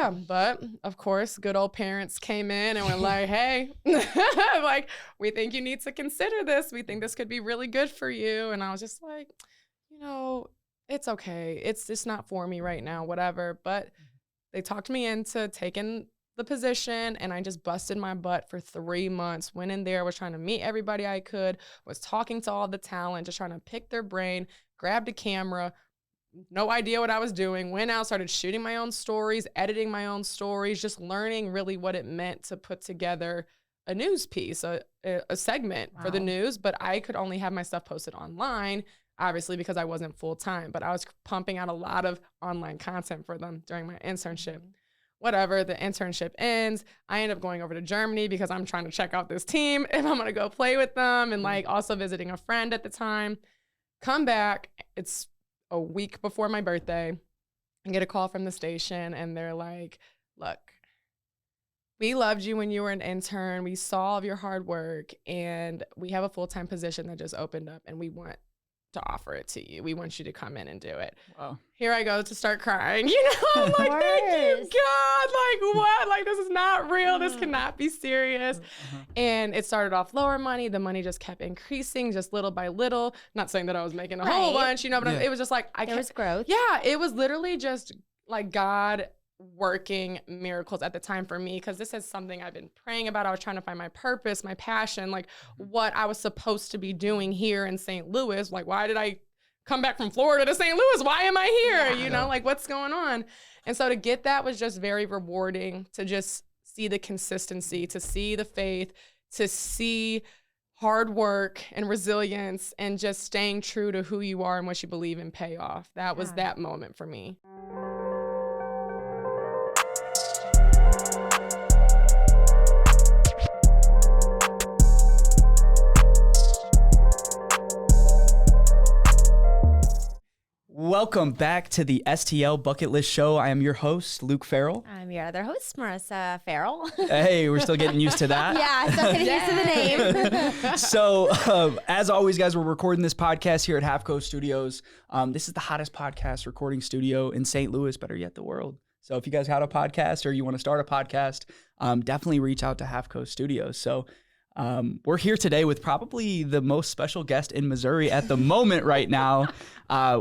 Yeah, but of course, good old parents came in and were like, hey, like, we think you need to consider this. We think this could be really good for you. And I was just like, it's okay. It's just not for me right now, whatever. But they talked me into taking the position, and I just busted my butt for 3 months. Went in there, was trying to meet everybody I could, was talking to all the talent, just trying to pick their brain, grabbed a camera, no idea what I was doing, went out, started shooting my own stories, editing my own stories, just learning really what it meant to put together a news piece, a segment for the news. But I could only have my stuff posted online, obviously, because I wasn't full-time. But I was pumping out a lot of online content for them during my internship. Whatever, the internship ends. I end up going over to Germany because I'm trying to check out this team if I'm going to go play with them, and like also visiting a friend at the time. Come back. It's a week before my birthday. I get a call from the station, and they're like, look, we loved you when you were an intern. We saw all of your hard work, and we have a full-time position that just opened up, and we want to offer it to you. We want you to come in and do it. Wow. Here I go to start crying. I'm like, thank you, God. Like, what? Like, this is not real. This cannot be serious. And it started off lower money. The money just kept increasing, just little by little. Not saying that I was making a whole bunch, but it was just like, there was growth. Yeah, it was literally just like God working miracles at the time for me, because this is something I've been praying about. I was trying to find my purpose, my passion, like what I was supposed to be doing here in St. Louis. Like, why did I come back from Florida to St. Louis? Why am I here? Like, what's going on? And so to get that was just very rewarding, to just see the consistency, to see the faith, to see hard work and resilience, and just staying true to who you are and what you believe in pay off. That was that moment for me. Welcome back to the Stl Bucket List show. I am your host, Luke Farrell. I'm your other host, Marissa Farrell. Hey, we're still getting used to that. Yeah, still getting used to the name. So, as always, guys, we're recording this podcast here at Half Coast Studios. This is the hottest podcast recording studio in St. Louis, better yet, the world. So if you guys had a podcast or you want to start a podcast, definitely reach out to Half Coast Studios. So we're here today with probably the most special guest in Missouri at the moment right now.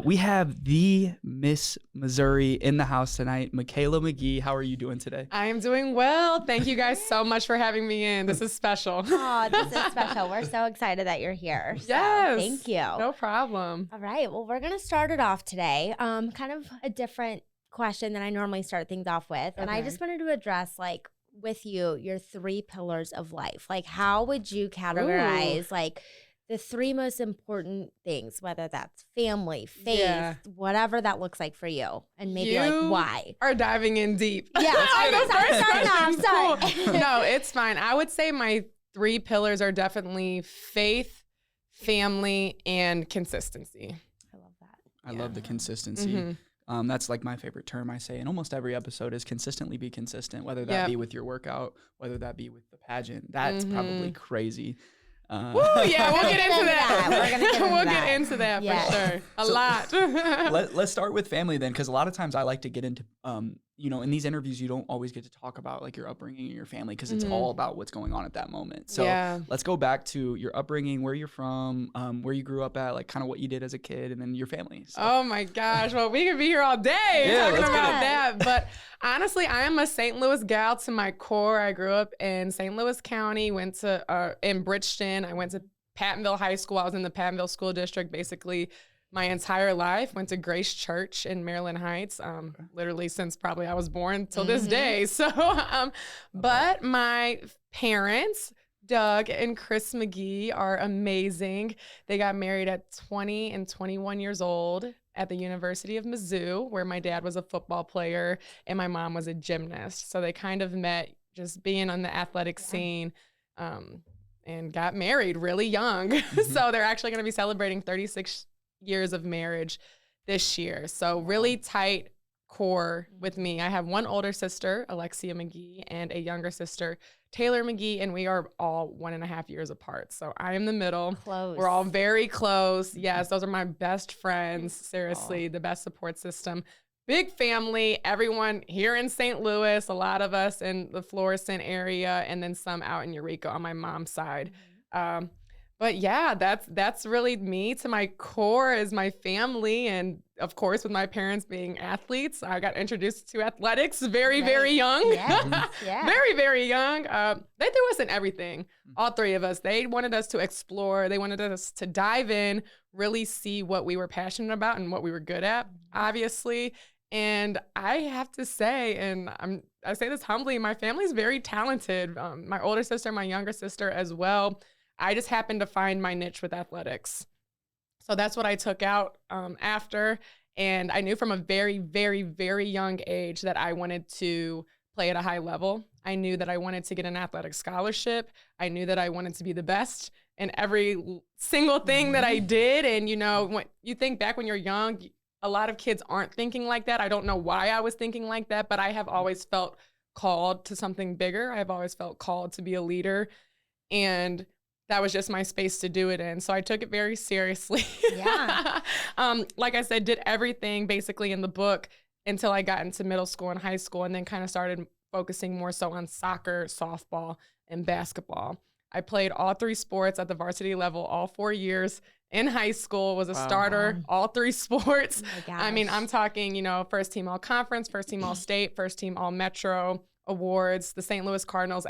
We have the Miss Missouri in the house tonight, Mikala McGhee. How are you doing today? I am doing well. Thank you guys so much for having me in. This is special. Oh, this is special. We're so excited that you're here. So yes. Thank you. No problem. All right. Well, we're going to start it off today. Kind of a different question than I normally start things off with. And I just wanted to address, like, with you, your 3 pillars of life. Like, how would you categorize like the 3 most important things, whether that's family, faith, whatever that looks like for you, and maybe like why? Are diving in deep. Yeah, I'm sorry. No, it's fine. I would say my 3 pillars are definitely faith, family, and consistency. I love that. I love the consistency. That's like my favorite term I say in almost every episode is consistently be consistent, whether that be with your workout, whether that be with the paget. That's probably crazy. Woo, yeah, we'll get into that. We'll get into that for sure. A lot. Let's start with family then, because a lot of times I like to get into, in these interviews, you don't always get to talk about like your upbringing and your family, because it's all about what's going on at that moment. So let's go back to your upbringing, where you're from, where you grew up at, like kind of what you did as a kid, and then your family. So. Oh my gosh. Well, we could be here all day talking about that. But honestly, I am a St. Louis gal to my core. I grew up in St. Louis County, went to in Bridgeton. I went to Pattonville High School. I was in the Pattonville School District basically my entire life. Went to Grace Church in Maryland Heights, literally since probably I was born till this day. So, but my parents, Doug and Chris McGhee, are amazing. They got married at 20 and 21 years old at the University of Mizzou, where my dad was a football player and my mom was a gymnast. So they kind of met just being on the athletic scene, and got married really young. So they're actually going to be celebrating 36 years of marriage this year. So really tight core with me. I have one older sister, Alexia McGhee, and a younger sister, Taylor McGhee, and we are all 1.5 years apart. So I am the middle. Close. We're all very close. Yes, those are my best friends. Seriously, the best support system. big family, everyone here in St. Louis, a lot of us in the Florissant area, and then some out in Eureka on my mom's side. But yeah, that's really me. To my core is my family, and of course, with my parents being athletes, I got introduced to athletics very, very young. Yes. Yeah. Very, very young. They threw us in everything. All three of us. They wanted us to explore. They wanted us to dive in, really see what we were passionate about and what we were good at, obviously. And I have to say, and I say this humbly, my family's very talented. My older sister, my younger sister as well. I just happened to find my niche with athletics. So that's what I took out after. And I knew from a very, very, very young age that I wanted to play at a high level. I knew that I wanted to get an athletic scholarship. I knew that I wanted to be the best in every single thing that I did. And, you know, when you think back when you're young, a lot of kids aren't thinking like that. I don't know why I was thinking like that, but I have always felt called to something bigger. I've always felt called to be a leader. And that was just my space to do it in. So I took it very seriously. Yeah. Like I said, did everything basically in the book until I got into middle school and high school, and then kind of started focusing more so on soccer, softball, and basketball. I played all three sports at the varsity level all 4 years. In high school, was a starter, all three sports. Oh my gosh. I mean, I'm talking, you know, first team all conference, first team all state, first team all metro awards, the St. Louis Cardinals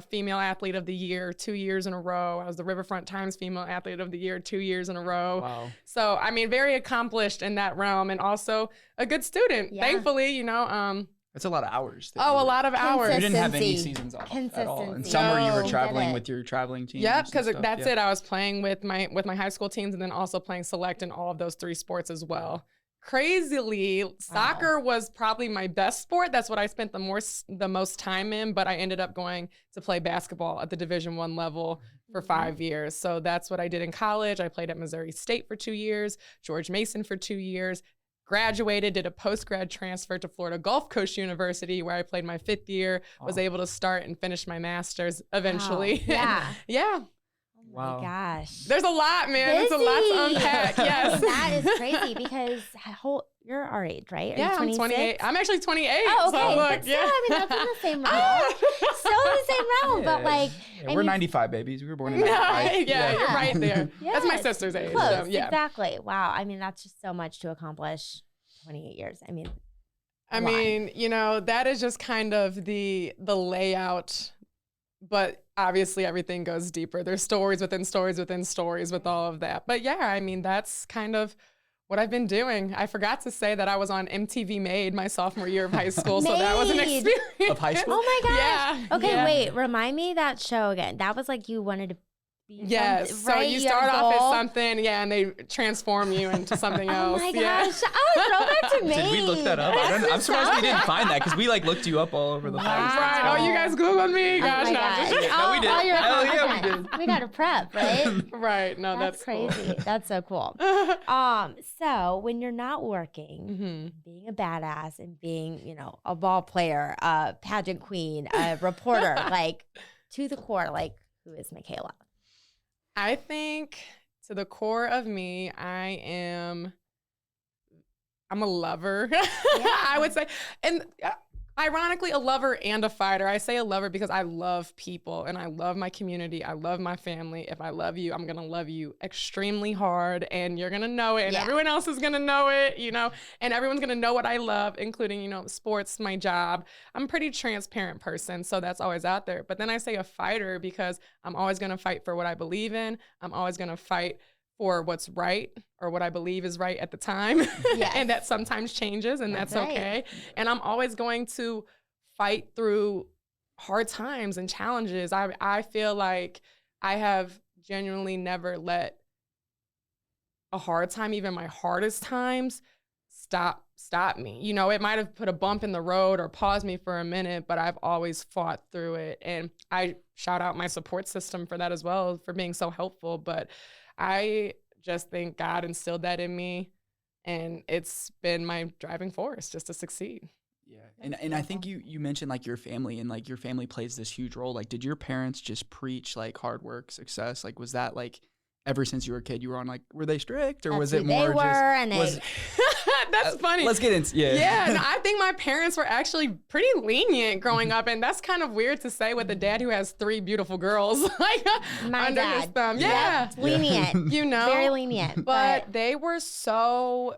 Female Athlete of the Year 2 years in a row. I was the Riverfront Times Female Athlete of the Year 2 years in a row. Wow. So, I mean, very accomplished in that realm, and also a good student. Yeah. Thankfully, you know. That's a lot of hours. A lot of hours. You didn't have any Consistency. seasons off at all. In Consistency. summer, you No. were traveling Get it. with your traveling team. Yep, because that's it. I was playing with my high school teams, and then also playing select in all of those three sports as well. Crazily, soccer was probably my best sport. That's what I spent the most time in, but I ended up going to play basketball at the Division I level for 5 years. So that's what I did in college. I played at Missouri State for 2 years, George Mason for 2 years, graduated, did a post-grad transfer to Florida Gulf Coast University, where I played my 5th year, was able to start and finish my master's eventually. Wow. Yeah. Yeah. Oh my gosh. There's a lot, man. There's a lot to Busy. unpack. Yes. That is crazy because you're our age, right? Are you Yeah, I'm 26? 28. I'm actually 28. Oh, okay. So look, But still, I mean, that's in the same realm. Still in the same realm, but like, Yeah, we're 95 babies. We were born in yeah, 95. you're right there. Yeah, That's my sister's age. close, So, yeah. exactly. Wow. I mean, that's just so much to accomplish. 28 years. I mean, I mean, you know, that is just kind of the layout, but obviously everything goes deeper. There's stories within stories within stories with all of that. But yeah, I mean, that's kind of what I've been doing. I forgot to say that I was on MTV Made my sophomore year of high school, so that was an Made. experience. Of high school? oh my gosh. Yeah. Okay, yeah. wait. Remind me that show again. That was like you wanted to be. Yes. something, So right? you had a start off as goal? something, yeah, and they transform you into something Oh else. my Yeah. gosh. Oh, throw that to me. Did we look that up? I'm surprised we didn't find that because we like looked you up all over the place. Wow. Right. Oh, you guys Googled me? Oh Gosh, my no. I'm gosh. just- No, we did. All your Hell yeah, we accomplishments. We got to prep, right? Right. No, That's cool. crazy. That's so cool. So when you're not working, Mm-hmm. being a badass and being, you know, a ball player, a pageant queen, a reporter, like to the core, like who is Mikala? I think to the core of me, I'm a lover. I would say, and ironically, a lover and a fighter. I say a lover because I love people and I love my community. I love my family. If I love you, I'm going to love you extremely hard, and you're going to know it, and everyone else is going to know it, you know, and everyone's going to know what I love, including, you know, sports, my job. I'm a pretty transparent person, so that's always out there. But then I say a fighter because I'm always going to fight for what I believe in. I'm always going to fight for what's right or what I believe is right at the time. And that sometimes changes, and that's right. okay. And I'm always going to fight through hard times and challenges. I feel like I have genuinely never let a hard time, even my hardest times, stop me. You know, it might have put a bump in the road or paused me for a minute, but I've always fought through it. And I shout out my support system for that as well, for being so helpful. But I just think God instilled that in me, and it's been my driving force just to succeed. Yeah. And I think you mentioned like your family, and like your family plays this huge role. Like, did your parents just preach like hard work, success? Like, was that like ever since you were a kid, you were on like, were they strict or That's was who it more they were, just? and Was, That's funny. let's get into Yeah, no, I think my parents were actually pretty lenient growing up, and that's kind of weird to say with a dad who has 3 beautiful girls like My under his dad. thumb. Yeah, Lenient. you know, Very lenient. but they were so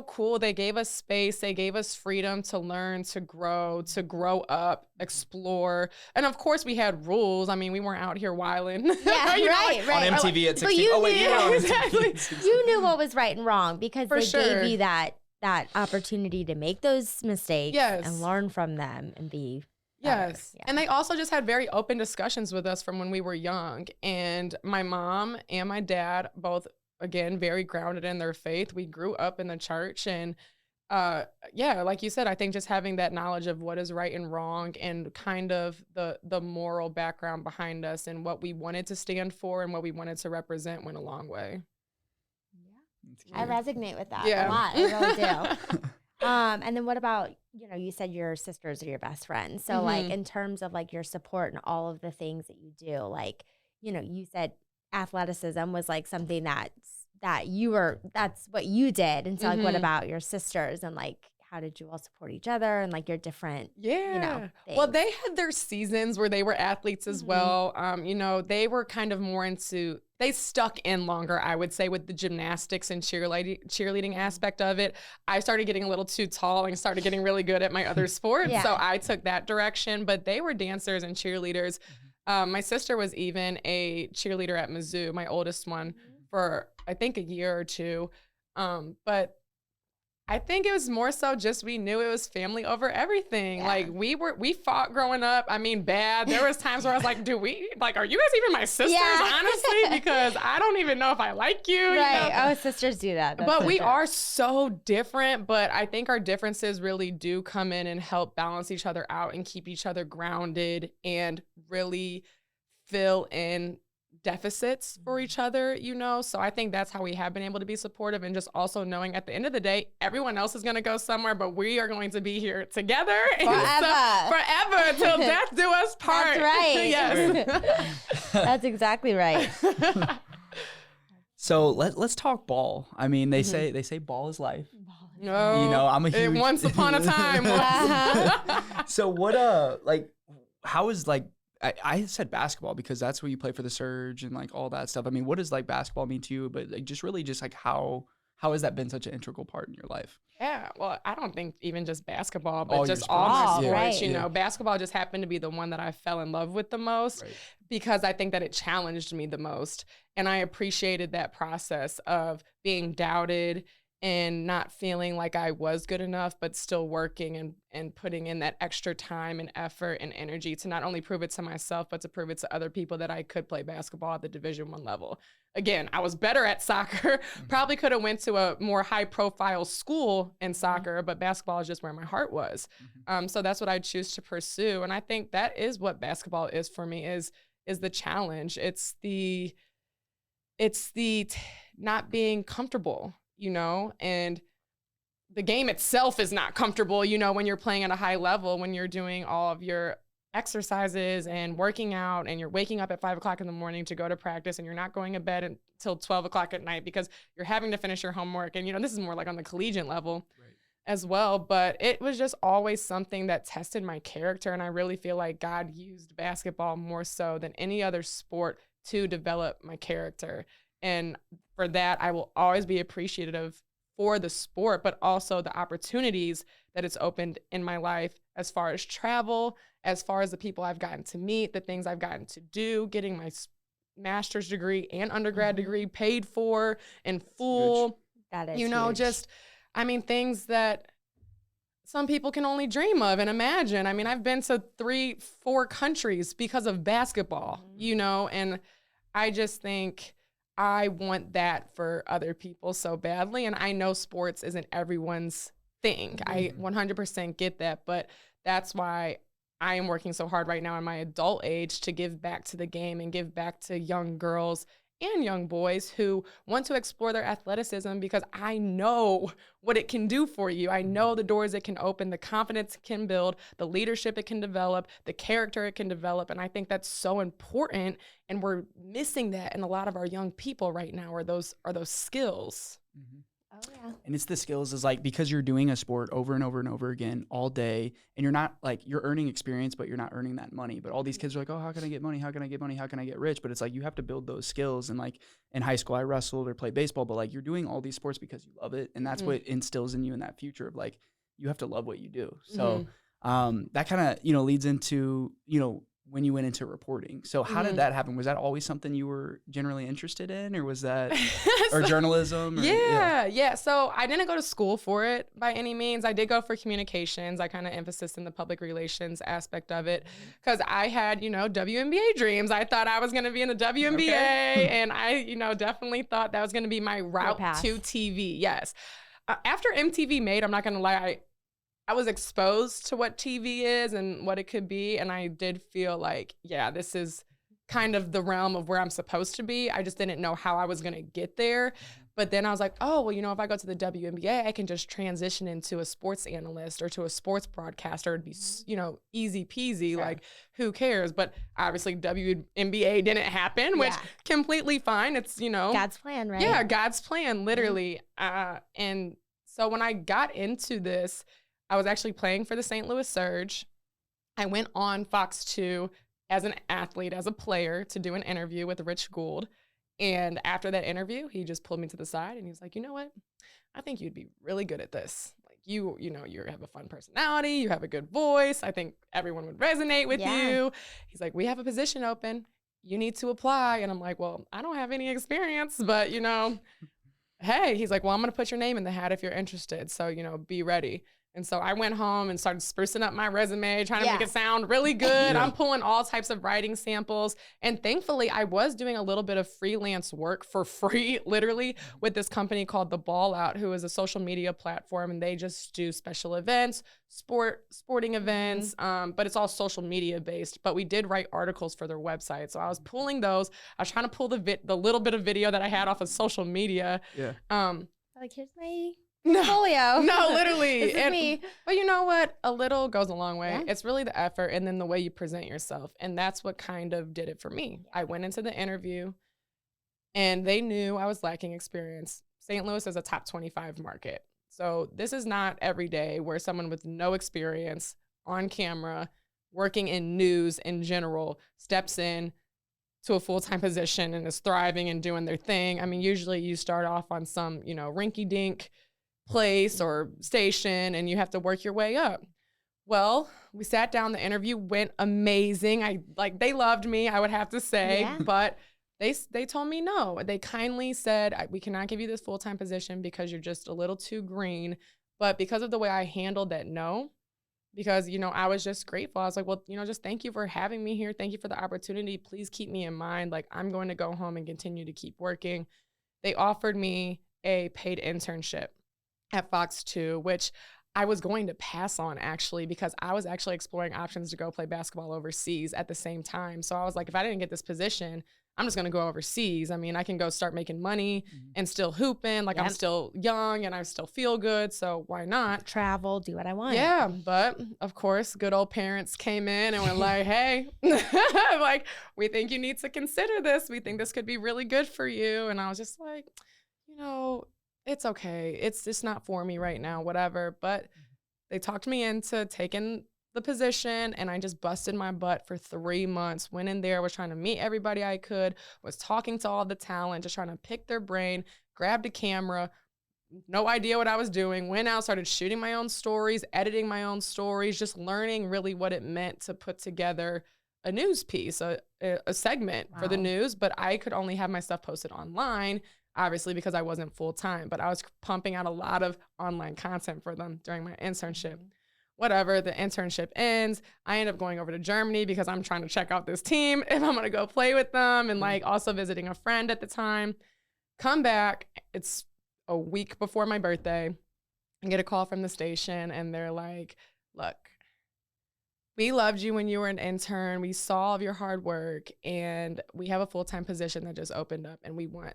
cool. They gave us space. They gave us freedom to learn, to grow up, explore. And of course, we had rules. I mean, we weren't out here wilding. Yeah, You know, right, right. on MTV at 16. But you Oh, wait, knew- you were on Exactly. MTV at 16. you knew what was right and wrong because For they sure. gave you that opportunity to make those mistakes Yes. and learn from them and be Yes. better. Yeah. And they also just had very open discussions with us from when we were young. And my mom and my dad, both, again, very grounded in their faith. We grew up in the church. And yeah, like you said, I think just having that knowledge of what is right and wrong and kind of the moral background behind us and what we wanted to stand for and what we wanted to represent went a long way. I resonate with that Yeah. a lot. I really do. And then what about, you said your sisters are your best friends. So like Mhm. in terms of like your support and all of the things that you do, like, you said athleticism was like something that's what you did. And so like what Mhm. about your sisters and like how did you all support each other and like your different, Yeah. Well, things? they had their seasons where they were athletes as Mhm. well. They were kind of more into, they stuck in longer, I would say, with the gymnastics and cheerleading aspect of it. I started getting a little too tall and started getting really good at my other sports. Yeah. So I took that direction, but they were dancers and cheerleaders. My sister was even a cheerleader at Mizzou, my oldest one, for I think a year or two. But I think it was more so just we knew it was family over everything. Yeah. Like we fought growing up. I mean, bad. There was times where I was like, are you guys even my sisters, Yeah. honestly? Because I don't even know if I like you. you Right. know? Oh, sisters do that. That's But so we true. are so different, but I think our differences really do come in and help balance each other out and keep each other grounded and really fill in deficits for each other, So I think that's how we have been able to be supportive and just also knowing at the end of the day, everyone else is going to go somewhere, but we are going to be here together. And Forever. forever till death do us part. That's right. Yes. That's exactly right. So let's talk ball. I mean, they say ball is life. No, I'm a huge once upon a time. So what how is like I said basketball because that's where you play for the Surge and like all that stuff. I mean, what does like basketball mean to you? But like just like how has that been such an integral part in your life? Yeah, well, I don't think even just basketball, but All your just all my sports. sports, Yeah. Right. Basketball just happened to be the one that I fell in love with the most Right. because I think that it challenged me the most. And I appreciated that process of being doubted and not feeling like I was good enough, but still working and putting in that extra time and effort and energy to not only prove it to myself, but to prove it to other people that I could play basketball at the Division I level. Again, I was better at soccer, probably could have went to a more high profile school in soccer, but basketball is just where my heart was. So that's what I choose to pursue. And I think that is what basketball is for me is the challenge. It's the not being comfortable, and the game itself is not comfortable, when you're playing at a high level, when you're doing all of your exercises and working out and you're waking up at 5 o'clock in the morning to go to practice and you're not going to bed until 12 o'clock at night because you're having to finish your homework. And, this is more like on the collegiate level as well. But it was just always something that tested my character. And I really feel like God used basketball more so than any other sport to develop my character. And for that, I will always be appreciative for the sport, but also the opportunities that it's opened in my life as far as travel, as far as the people I've gotten to meet, the things I've gotten to do, getting my master's degree and undergrad degree paid for in full. That is huge. Things that some people can only dream of and imagine. I've been to 3-4 countries because of basketball, and I just think I want that for other people so badly. And I know sports isn't everyone's thing. I 100% get that, but that's why I am working so hard right now in my adult age to give back to the game and give back to young girls and young boys who want to explore their athleticism, because I know what it can do for you. I know the doors it can open, the confidence it can build, the leadership it can develop, the character it can develop. And I think that's so important. And we're missing that in a lot of our young people right now, are those skills. Mm-hmm. Oh, yeah. And it's the skills is like, because you're doing a sport over and over and over again all day, and you're not like, you're earning experience, but you're not earning that money. But all these kids are like, oh, how can I get money? How can I get money? How can I get rich? But it's like, you have to build those skills. And like in high school, I wrestled or played baseball, but like you're doing all these sports because you love it. And that's what instills in you in that future of like, you have to love what you do. So that kind of, leads into, when you went into reporting. So how did that happen? Was that always something you were generally interested in, or was that, or journalism? Or, yeah. So I didn't go to school for it by any means. I did go for communications. I kind of emphasis in the public relations aspect of it, because I had, WNBA dreams. I thought I was going to be in the WNBA, and I, definitely thought that was going to be my route to TV. Yes. After MTV Made, I'm not going to lie, I was exposed to what TV is and what it could be. And I did feel like, yeah, this is kind of the realm of where I'm supposed to be. I just didn't know how I was going to get there. But then I was like, oh, well, if I go to the WNBA, I can just transition into a sports analyst or to a sports broadcaster. It'd be, easy peasy. Sure. Like, who cares? But obviously WNBA didn't happen, which completely fine. It's, God's plan, right? Yeah, God's plan, literally. And so when I got into this, I was actually playing for the St. Louis Surge. I went on Fox 2 as an athlete, as a player, to do an interview with Rich Gould. And after that interview, he just pulled me to the side and he was like, you know what? I think you'd be really good at this. Like, you have a fun personality. You have a good voice. I think everyone would resonate with you. He's like, we have a position open. You need to apply. And I'm like, well, I don't have any experience, but, hey, he's like, well, I'm going to put your name in the hat if you're interested. So, be ready. And so I went home and started sprucing up my resume, trying to make it sound really good. I'm pulling all types of writing samples. And thankfully, I was doing a little bit of freelance work for free, literally, with this company called The Ball Out, who is a social media platform. And they just do special events, sporting events, but it's all social media based. But we did write articles for their website. So I was pulling those. I was trying to pull the little bit of video that I had off of social media. Yeah. Like, here's my... portfolio. No, literally. This is me. But you know what? A little goes a long way. Yeah. It's really the effort and then the way you present yourself. And that's what kind of did it for me. I went into the interview and they knew I was lacking experience. St. Louis is a top 25 market. So this is not every day where someone with no experience on camera, working in news in general, steps in to a full-time position and is thriving and doing their thing. I mean, usually you start off on some, rinky-dink place or station and you have to work your way up. Well, we sat down, the interview went amazing. They loved me, I would have to say, but they told me no. They kindly said, we cannot give you this full-time position because you're just a little too green. But because of the way I handled that no, because, I was just grateful. I was like, well, just thank you for having me here. Thank you for the opportunity. Please keep me in mind. Like, I'm going to go home and continue to keep working. They offered me a paid internship at Fox 2, which I was going to pass on actually, because I was actually exploring options to go play basketball overseas at the same time. So I was like, if I didn't get this position, I'm just going to go overseas. I mean, I can go start making money and still hooping. Like, I'm still young and I still feel good. So why not? Travel, do what I want. Yeah. But of course, good old parents came in and were like, hey, like, we think you need to consider this. We think this could be really good for you. And I was just like, it's okay. It's just not for me right now, whatever. But they talked me into taking the position and I just busted my butt for 3 months. Went in there, was trying to meet everybody I could, was talking to all the talent, just trying to pick their brain, grabbed a camera, no idea what I was doing, went out, started shooting my own stories, editing my own stories, just learning really what it meant to put together a news piece, a segment for the news. But I could only have my stuff posted online, obviously, because I wasn't full-time, but I was pumping out a lot of online content for them during my internship. Whatever, the internship ends. I end up going over to Germany because I'm trying to check out this team if I'm going to go play with them, and also visiting a friend at the time. Come back. It's a week before my birthday. I get a call from the station and they're like, look, We loved you when you were an intern. We saw all of your hard work, and we have a full-time position that just opened up, and we want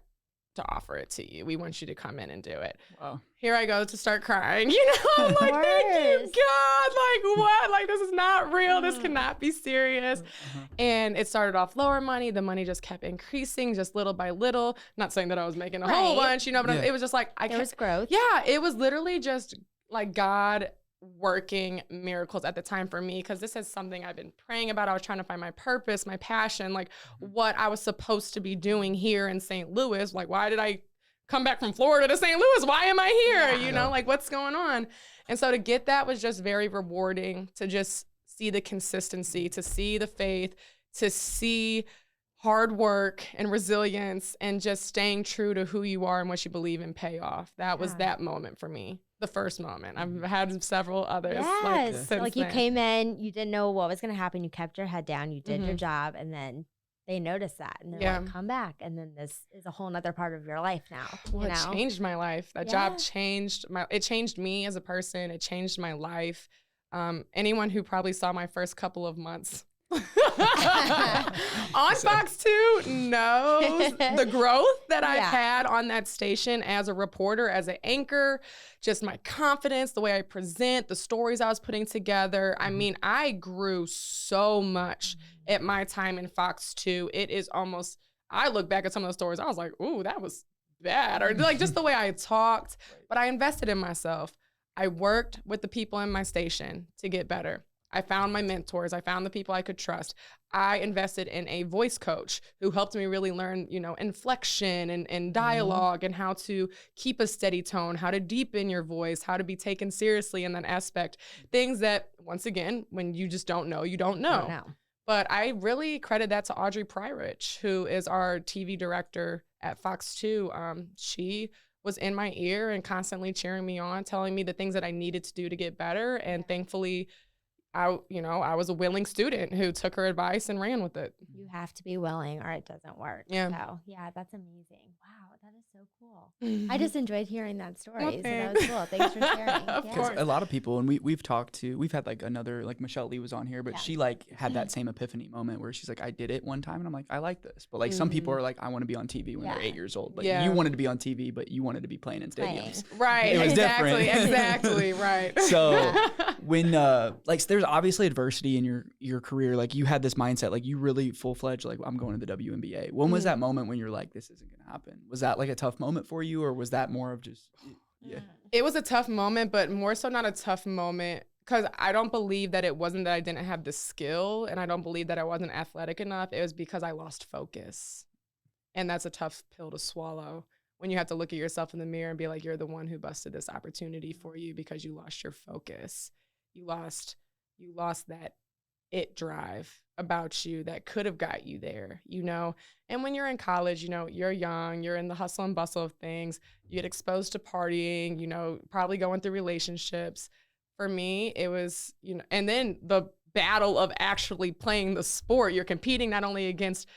to offer it to you. We want you to come in and do it. Wow. Here I go to start crying. You know, I'm like, thank you, God. Like, what? Like, this is not real. This cannot be serious. And it started off lower money. The money just kept increasing just little by little. Not saying that I was making a whole bunch, you know, but it was just like, there was growth. Yeah, it was literally just like God working miracles at the time for me, because this is something I've been praying about. I was trying to find my purpose, my passion, like what I was supposed to be doing here in St. Louis. Like, why did I come back from Florida to St. Louis? Why am I here? You know, like what's going on? And so to get that was just very rewarding, to just see the consistency, to see the faith, to see hard work and resilience and just staying true to who you are and what you believe in pay off. That was that moment for me. The first moment. I've had several others. Yes. Like you came in, you didn't know what was going to happen. You kept your head down. You did your job. And then they noticed that. And they're like, come back. And then this is a whole nother part of your life now. Well, it changed my life. That job changed it changed me as a person. It changed my life. Anyone who probably saw my first couple of months on Fox 2 knows the growth that I've had on that station as a reporter, as an anchor, just my confidence, the way I present, the stories I was putting together. I mean, I grew so much at my time in Fox 2. It is almost, I look back at some of those stories, I was like, ooh, that was bad. Or like just the way I talked, but I invested in myself. I worked with the people in my station to get better. I found my mentors. I found the people I could trust. I invested in a voice coach who helped me really learn, you know, inflection and dialogue and how to keep a steady tone, how to deepen your voice, how to be taken seriously in that aspect. Things that, once again, when you just don't know, you don't know. But I really credit that to Audrey Pryorich, who is our TV director at Fox 2. She was in my ear and constantly cheering me on, telling me the things that I needed to do to get better. And thankfully, I was a willing student who took her advice and ran with it. You have to be willing or it doesn't work. Yeah. So, yeah, that's amazing. Wow, that is so cool. I just enjoyed hearing that story. Well, so that was cool. Thanks for sharing. Because a lot of people, and we've had like another, like Michelle Lee was on here, but she like had that same epiphany moment where she's like, I did it one time and I'm like, I like this. But like some people are like, I want to be on TV when they're 8 years old. Like you wanted to be on TV, but you wanted to be playing in stadiums. Right. It was exactly. different. Exactly. Right. So when like there's obviously adversity in your career, like you had this mindset, like you really full-fledged, like I'm going to the WNBA. When was that moment when you're like, this isn't gonna happen? Was that like a tough moment for you, or was that more of just It was a tough moment, but more so not a tough moment because I don't believe that it wasn't that I didn't have the skill, and I don't believe that I wasn't athletic enough. It was because I lost focus. And that's a tough pill to swallow when you have to look at yourself in the mirror and be like, you're the one who busted this opportunity for you because you lost your focus. You lost that it drive about you that could have got you there, you know? And when you're in college, you know, you're young, you're in the hustle and bustle of things, you get exposed to partying, you know, probably going through relationships. For me, it was, you know, and then the battle of actually playing the sport. You're competing not only against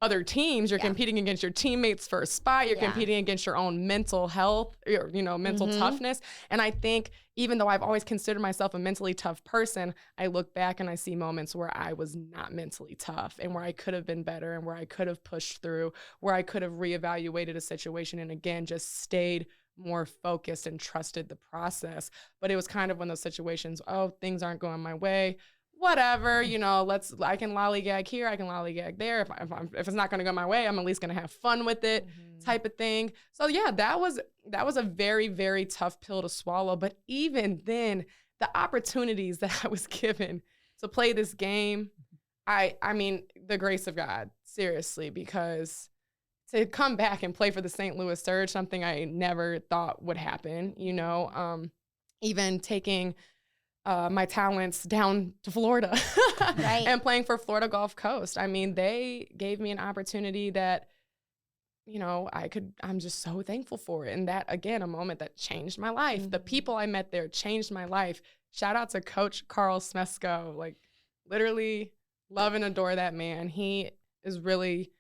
other teams, you're competing against your teammates for a spot, you're competing against your own mental health, or, you know, mental toughness. And I think even though I've always considered myself a mentally tough person, I look back and I see moments where I was not mentally tough and where I could have been better and where I could have pushed through, where I could have reevaluated a situation and again, just stayed more focused and trusted the process. But it was kind of one of those situations, oh, things aren't going my way. Whatever, you know, I can lollygag here, I can lollygag there. If it's not going to go my way, I'm at least going to have fun with it, type of thing. So yeah, that was a very, very tough pill to swallow. But even then, the opportunities that I was given to play this game, I mean, the grace of God, seriously, because to come back and play for the St. Louis Surge, something I never thought would happen, you know, even taking my talents down to Florida and playing for Florida Gulf Coast. I mean, they gave me an opportunity that, you know, I'm just so thankful for it. And that, again, a moment that changed my life. The people I met there changed my life. Shout out to Coach Carl Smesko. Like, literally love and adore that man. He is really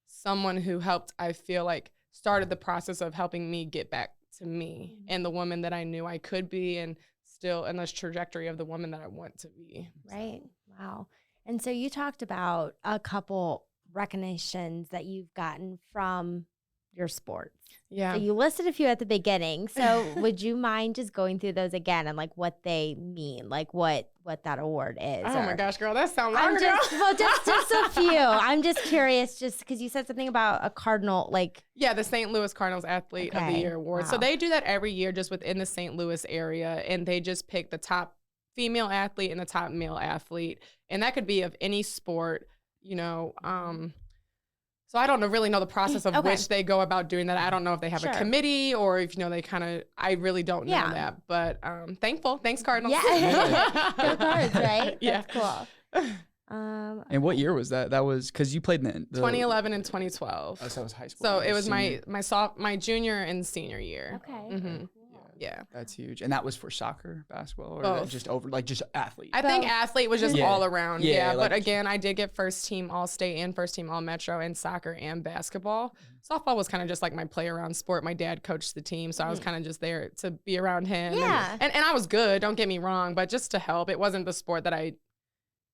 someone who helped, I feel like, started the process of helping me get back to me and the woman that I knew I could be, and still in this trajectory of the woman that I want to be. Right. Wow. And so you talked about a couple recognitions that you've gotten from your sports. Yeah. So you listed a few at the beginning. So would you mind just going through those again and like what they mean, like what that award is? Oh my gosh, girl, that sounds long ago. Just a few. I'm just curious, just because you said something about a Cardinal, like. Yeah, the St. Louis Cardinals Athlete of the Year award. Wow. So they do that every year just within the St. Louis area, and they just pick the top female athlete and the top male athlete, and that could be of any sport, you know. So I don't really know the process of which they go about doing that. I don't know if they have a committee or if, you know, they kind of, I really don't know that. But thanks, Cardinals. Yeah. Go Cards, right? Yeah. That's cool. And what year was that? That was because you played in the 2011 and 2012. Oh, so it was high school. So it was my junior and senior year. Okay. Mm-hmm. Yeah. That's huge. And that was for soccer, basketball, or Both. Just athlete? I think athlete was just all around. Yeah. Like, but again, I did get first team All-State and first team All-Metro in soccer and basketball. Softball was kind of just like my play around sport. My dad coached the team, so I was kind of just there to be around him. Yeah. And I was good, don't get me wrong, but just to help. It wasn't the sport that it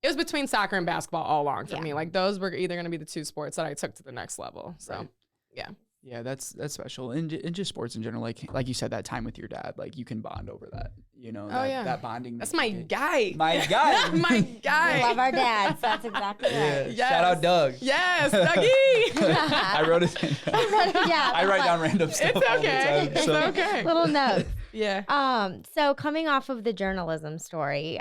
was between soccer and basketball all along for me. Like those were either going to be the two sports that I took to the next level. So, yeah. Yeah, that's special. And just sports in general, like you said, that time with your dad, like you can bond over that, you know, that bonding. That's my guy. My guy. My guy. We love our dads. That's exactly right. Yes. Shout out Doug. Yes, Dougie. I wrote it in. I write down random stuff. It's all okay. the time, so. It's okay. Little notes. Yeah. So coming off of the journalism story,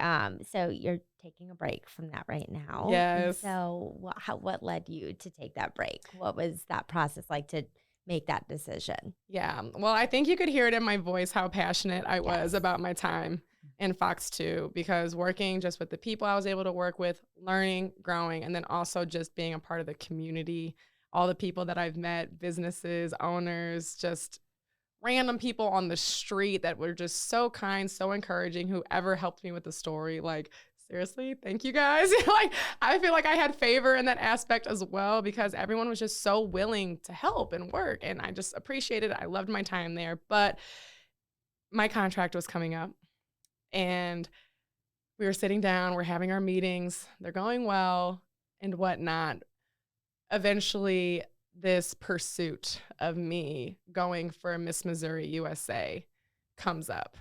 so you're taking a break from that right now. Yes. And so what led you to take that break? What was that process like to make that decision? Yeah. Well, I think you could hear it in my voice how passionate I was about my time in Fox 2, because working just with the people I was able to work with, learning, growing, and then also just being a part of the community, all the people that I've met, businesses, owners, just random people on the street that were just so kind, so encouraging, whoever helped me with the story. Like, seriously, thank you guys. Like, I feel like I had favor in that aspect as well, because everyone was just so willing to help and work, and I just appreciated it. I loved my time there, but my contract was coming up, and we were sitting down, we're having our meetings, they're going well and whatnot. Eventually, this pursuit of me going for Miss Missouri USA comes up.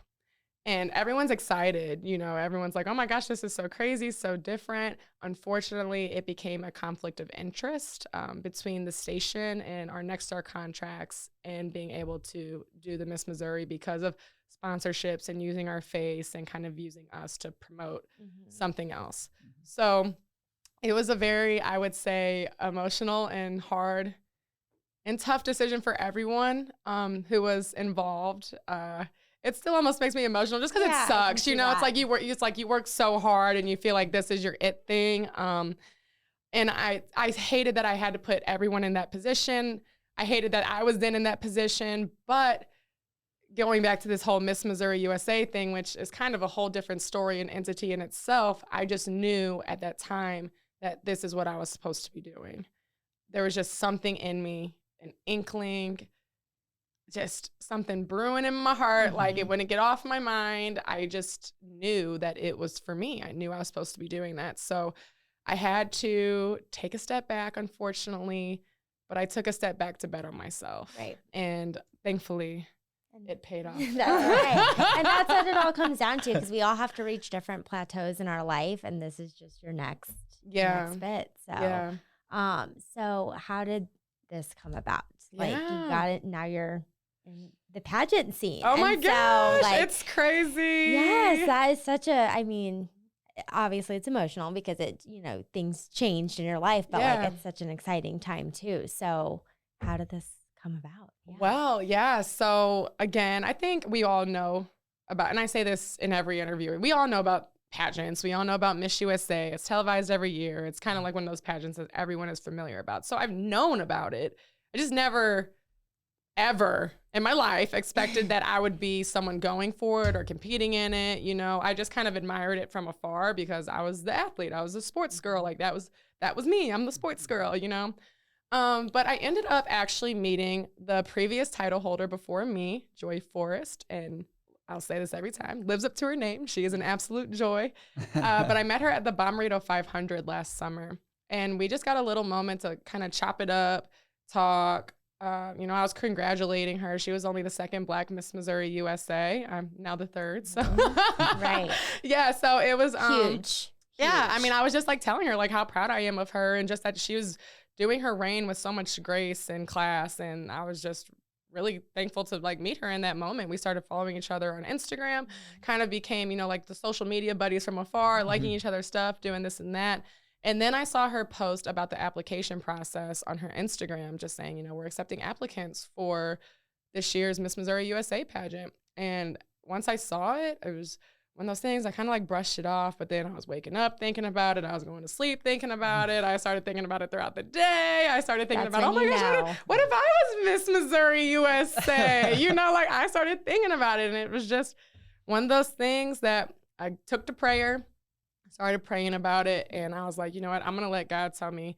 And everyone's excited, you know, everyone's like, oh my gosh, this is so crazy, so different. Unfortunately, it became a conflict of interest between the station and our Next Star contracts and being able to do the Miss Missouri because of sponsorships and using our face and kind of using us to promote something else. So it was a very, I would say, emotional and hard and tough decision for everyone who was involved. It still almost makes me emotional just because it sucks. You know, it's like you work so hard and you feel like this is your it thing. And I hated that I had to put everyone in that position. I hated that I was then in that position. But going back to this whole Miss Missouri USA thing, which is kind of a whole different story and entity in itself, I just knew at that time that this is what I was supposed to be doing. There was just something in me, an inkling, just something brewing in my heart. Like, it wouldn't get off my mind. I just knew that it was for me. I knew I was supposed to be doing that. So I had to take a step back, unfortunately, but I took a step back to better myself. Right. And thankfully, it paid off. That's right. And that's what it all comes down to, because we all have to reach different plateaus in our life, and this is just your next bit. So, so how did this come about? Like, you got it, now you're in the pageant scene. Oh my gosh, it's crazy. Yes, that is such a, I mean, obviously it's emotional because it, you know, things changed in your life, but like it's such an exciting time too. So how did this come about? Well, so again, I think we all know about, and I say this in every interview, we all know about pageants. We all know about Miss USA. It's televised every year. It's kind of like one of those pageants that everyone is familiar about. So I've known about it. I just never, ever in my life expected that I would be someone going for it or competing in it. You know, I just kind of admired it from afar because I was the athlete. I was a sports girl. Like, that was me. I'm the sports girl, you know? But I ended up actually meeting the previous title holder before me, Joy Forrest, and I'll say this every time, lives up to her name. She is an absolute joy. But I met her at the Bommarito 500 last summer. And we just got a little moment to kind of chop it up, talk. I was congratulating her. She was only the second Black Miss Missouri USA. I'm now the third. So Right. Yeah, so it was Huge. Yeah, I mean, I was just like telling her like how proud I am of her and just that she was doing her reign with so much grace and class. And I was just really thankful to like meet her in that moment. We started following each other on Instagram, kind of became, like the social media buddies from afar, liking each other's stuff, doing this and that. And then I saw her post about the application process on her Instagram, just saying, we're accepting applicants for this year's Miss Missouri USA pageant. And once I saw it, it was one of those things I kind of like brushed it off, but then I was waking up thinking about it. I was going to sleep thinking about it. I started thinking about it throughout the day. I started thinking about, oh my gosh, what if I was Miss Missouri USA? I started thinking about it, and it was just one of those things that I took to prayer, started praying about it, and I was like, you know what, I'm going to let God tell me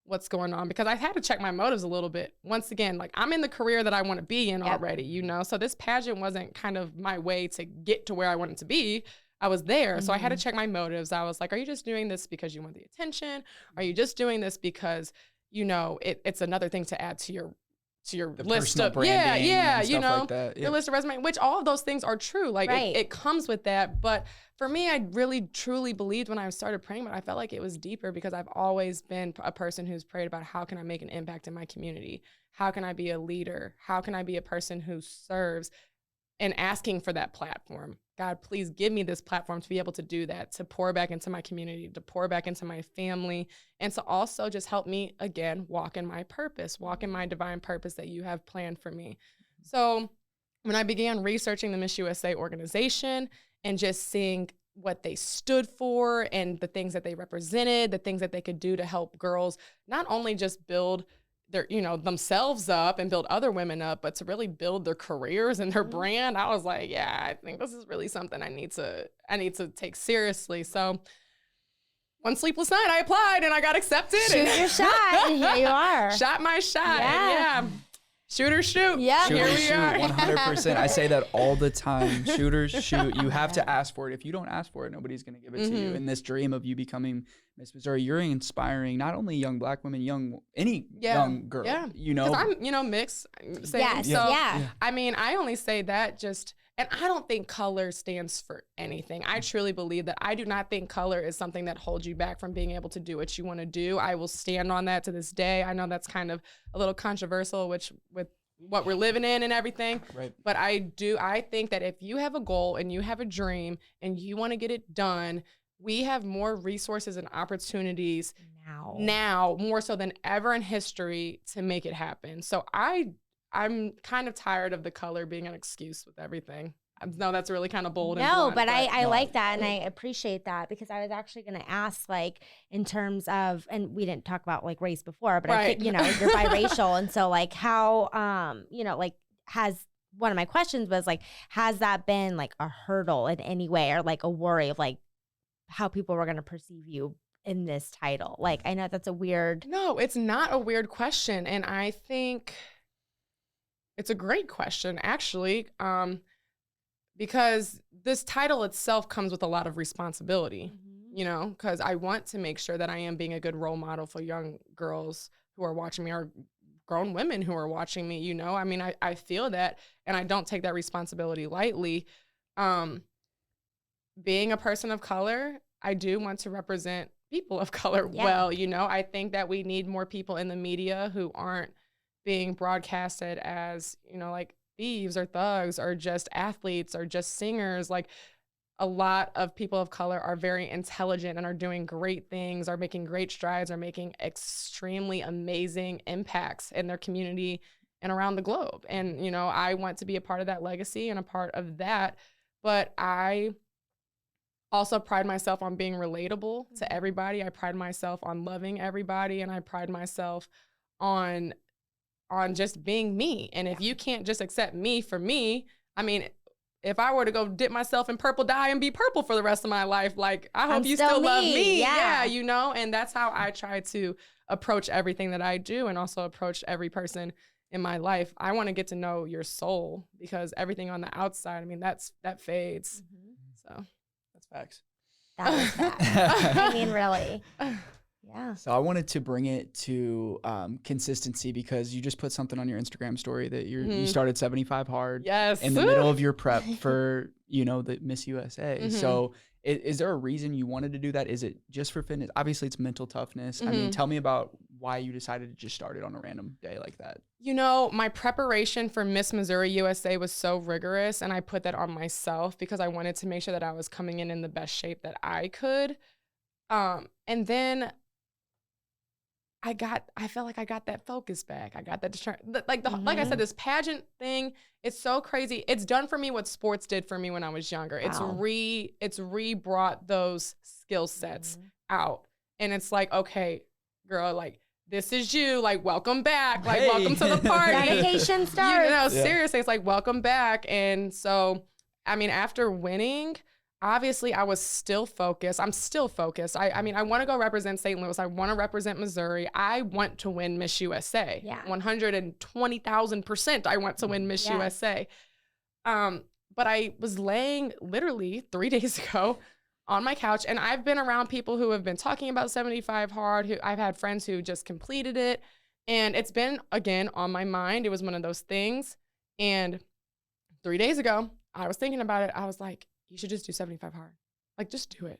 what's going on, because I had to check my motives a little bit. Once again, like I'm in the career that I want to be in already, so this pageant wasn't kind of my way to get to where I wanted to be. I was there. So I had to check my motives. I was like, are you just doing this because you want the attention? Are you just doing this because, it's another thing to add to your list of branding and stuff like that. Your list of resume, which all of those things are true. Like it comes with that. But for me, I really truly believed when I started praying, but I felt like it was deeper because I've always been a person who's prayed about how can I make an impact in my community? How can I be a leader? How can I be a person who serves? And asking for that platform. God, please give me this platform to be able to do that, to pour back into my community, to pour back into my family, and to also just help me, again, walk in my purpose, walk in my divine purpose that you have planned for me. So when I began researching the Miss USA organization and just seeing what they stood for and the things that they represented, the things that they could do to help girls not only just build their, themselves up and build other women up, but to really build their careers and their brand. I was like, yeah, I think this is really something I need to take seriously. So one sleepless night, I applied and I got accepted. Shoot your shot. Here you are. Shot my shot. Yeah. Shoot or shoot. Yeah. Here we are. 100%. I say that all the time. Shooters shoot. You have to ask for it. If you don't ask for it, nobody's going to give it to you. And this dream of you becoming Miss Missouri, you're inspiring not only young Black women, any young girl. Yeah. Because I'm, mixed. Yes. So, yeah. I mean, I only say that just, and I don't think color stands for anything. I truly believe that. I do not think color is something that holds you back from being able to do what you want to do. I will stand on that to this day. I know that's kind of a little controversial, with what we're living in and everything. Right. But I think that if you have a goal and you have a dream and you want to get it done, we have more resources and opportunities now more so than ever in history to make it happen. So I'm kind of tired of the color being an excuse with everything. No, that's really kind of bold. No, but I like that, and I appreciate that, because I was actually going to ask, like, in terms of, and we didn't talk about like race before, but I think, you're biracial, and so like how, one of my questions was like, has that been like a hurdle in any way, or like a worry of like how people were going to perceive you in this title? Like, I know that's a weird. No, it's not a weird question, and I think it's a great question, actually, because this title itself comes with a lot of responsibility, because I want to make sure that I am being a good role model for young girls who are watching me, or grown women who are watching me, I mean, I feel that, and I don't take that responsibility lightly. Being a person of color, I do want to represent people of color well, I think that we need more people in the media who aren't being broadcasted as, like thieves or thugs or just athletes or just singers. Like, a lot of people of color are very intelligent and are doing great things, are making great strides, are making extremely amazing impacts in their community and around the globe. And, I want to be a part of that legacy and a part of that. But I also pride myself on being relatable to everybody. I pride myself on loving everybody, and I pride myself on just being me. And if you can't just accept me for me, I mean, if I were to go dip myself in purple dye and be purple for the rest of my life, like, I hope you still love me. Yeah, and that's how I try to approach everything that I do, and also approach every person in my life. I want to get to know your soul, because everything on the outside, I mean, that fades. So That's facts. That is facts. I mean, really. Yeah. So I wanted to bring it to consistency, because you just put something on your Instagram story that you started 75 hard in the middle of your prep for, the Miss USA. So is there a reason you wanted to do that? Is it just for fitness? Obviously it's mental toughness. I mean, tell me about why you decided to just start it on a random day like that. My preparation for Miss Missouri USA was so rigorous, and I put that on myself because I wanted to make sure that I was coming in the best shape that I could. And then I felt like I got that focus back. I got that like I said, this pageant thing, it's so crazy. It's done for me what sports did for me when I was younger. Wow. It's re-brought those skill sets out. And it's like, okay, girl, like, this is you, like, welcome back, like, welcome to the party. Dedication starts. Seriously, it's like, welcome back. And so, I mean, after winning, obviously, I was still focused. I'm still focused. I mean, I want to go represent St. Louis. I want to represent Missouri. I want to win Miss USA. Yeah. 120,000% I want to win Miss USA. But I was laying literally 3 days ago on my couch, and I've been around people who have been talking about 75 hard. I've had friends who just completed it, and it's been, again, on my mind. It was one of those things. And 3 days ago, I was thinking about it. I was like, you should just do 75 hard. Like, just do it.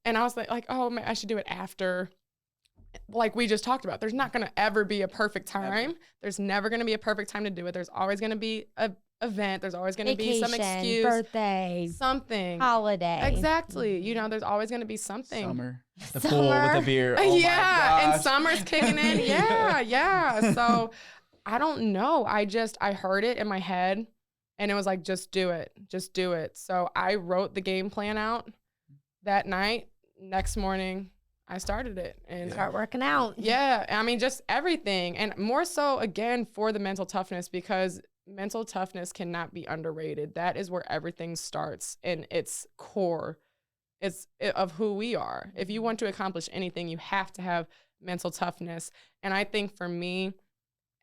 And I was like, oh, man, I should do it after. Like we just talked about, there's not going to ever be a perfect time. Never. There's never going to be a perfect time to do it. There's always going to be a event. There's always going to be some excuse. Birthday. Something. Holiday. Exactly. There's always going to be something. Summer. The pool with a beer. Oh yeah. My gosh. And summer's kicking in. Yeah. So I don't know. I heard it in my head. And it was like, just do it. Just do it. So I wrote the game plan out that night. Next morning, I started it. And start working out. Yeah. I mean, just everything. And more so, again, for the mental toughness, because mental toughness cannot be underrated. That is where everything starts. And its core of who we are. If you want to accomplish anything, you have to have mental toughness. And I think for me,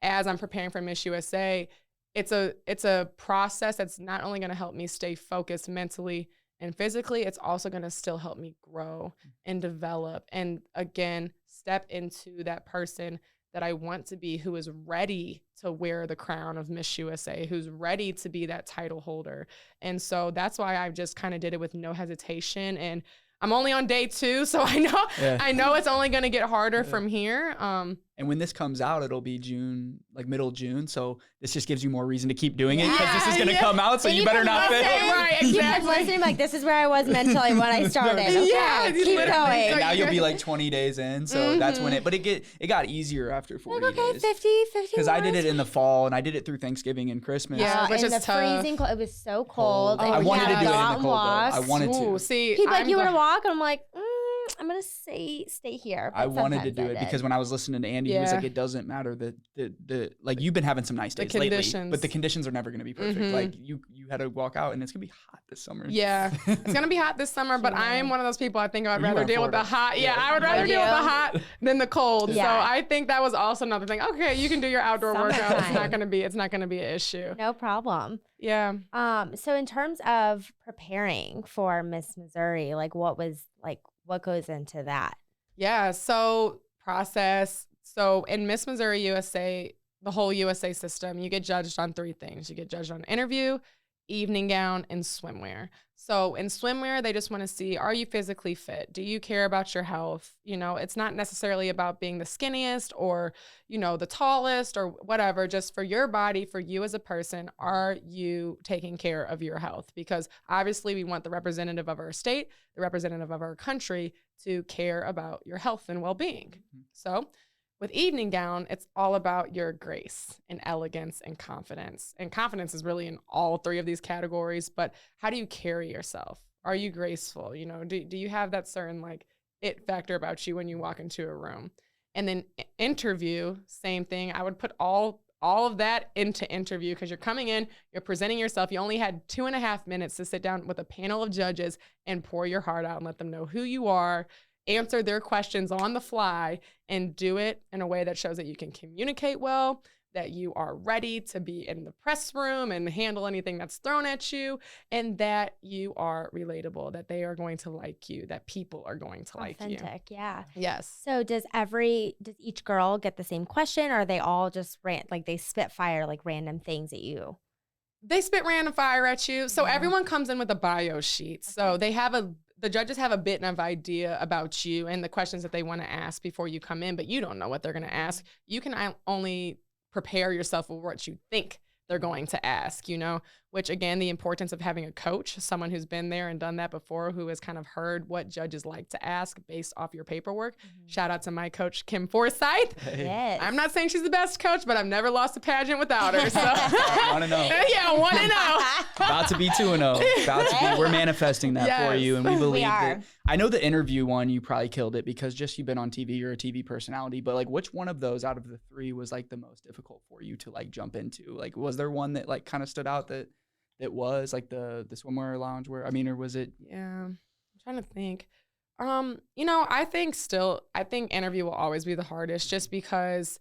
as I'm preparing for Miss USA, it's a process that's not only going to help me stay focused mentally and physically, it's also going to still help me grow and develop and, again, step into that person that I want to be, who is ready to wear the crown of Miss USA, who's ready to be that title holder. And so that's why I just kind of did it with no hesitation. And I'm only on day 2, so I know it's only going to get harder from here. And when this comes out, it'll be June, like middle June. So this just gives you more reason to keep doing it, because this is going to come out. So you better not fail. Right, exactly. Listening, like, this is where I was mentally when I started. Okay, keep going. And now you'll be like 20 days in. So that's when but it got easier after 40 days. 50 Because I did it in the fall, and I did it through Thanksgiving and Christmas. Yeah, which and is the tough. freezing cold. It was so cold. I wanted to do it in the cold, though. I wanted to. Ooh, see, He'd like, you want to walk? And I'm like, I'm going to stay here. But I wanted to do it did. because when I was listening to Andy, he was like, it doesn't matter the like, you've been having some nice days lately, but the conditions are never going to be perfect. Like you had to walk out, and it's going to be hot this summer. Yeah, it's going to be hot this summer, but I am one of those people, I think I'd rather deal with the hot. Yeah, I would rather deal with the hot than the cold. Yeah. So I think that was also another thing. Okay, you can do your outdoor workout. It's not going to be an issue. No problem. Yeah. So in terms of preparing for Miss Missouri, like what goes into that? Yeah, so process. So in Miss Missouri USA, the whole USA system, you get judged on 3 things. You get judged on interview, evening gown, and swimwear. So in swimwear, they just want to see, are you physically fit? Do you care about your health? It's not necessarily about being the skinniest or, the tallest or whatever. Just for your body, for you as a person, are you taking care of your health? Because obviously we want the representative of our state, the representative of our country to care about your health and well-being. So with evening gown, it's all about your grace and elegance and confidence. And confidence is really in all 3 of these categories, but how do you carry yourself? Are you graceful? Do you have that certain like it factor about you when you walk into a room? And then interview, same thing. I would put all of that into interview, because you're coming in, you're presenting yourself. You only had 2.5 minutes to sit down with a panel of judges and pour your heart out and let them know who you are, answer their questions on the fly, and do it in a way that shows that you can communicate well, that you are ready to be in the press room and handle anything that's thrown at you, and that you are relatable, that they are going to like you, that people are going to like you. Authentic, yeah. Yes. So does each girl get the same question, or are they all just they spitfire like random things at you? They spit random fire at you. So everyone comes in with a bio sheet. So the judges have a bit of idea about you and the questions that they want to ask before you come in, but you don't know what they're going to ask. You can only prepare yourself for what you think they're going to ask, which again, the importance of having a coach, someone who's been there and done that before, who has kind of heard what judges like to ask based off your paperwork. Shout out to my coach, Kim Forsyth. Yes. I'm not saying she's the best coach, but I've never lost a pageant without her. So. Want to know. Yeah, want to know. About to be 2-0. We're manifesting that for you, and we believe that. I know the interview one, you probably killed it because just you've been on TV, you're a TV personality, but like which one of those out of the three was like the most difficult for you to like jump into? Like, was there one that like kind of stood out that was like the swimwear loungewear? I mean, or was it? Yeah, I'm trying to think. I think interview will always be the hardest just because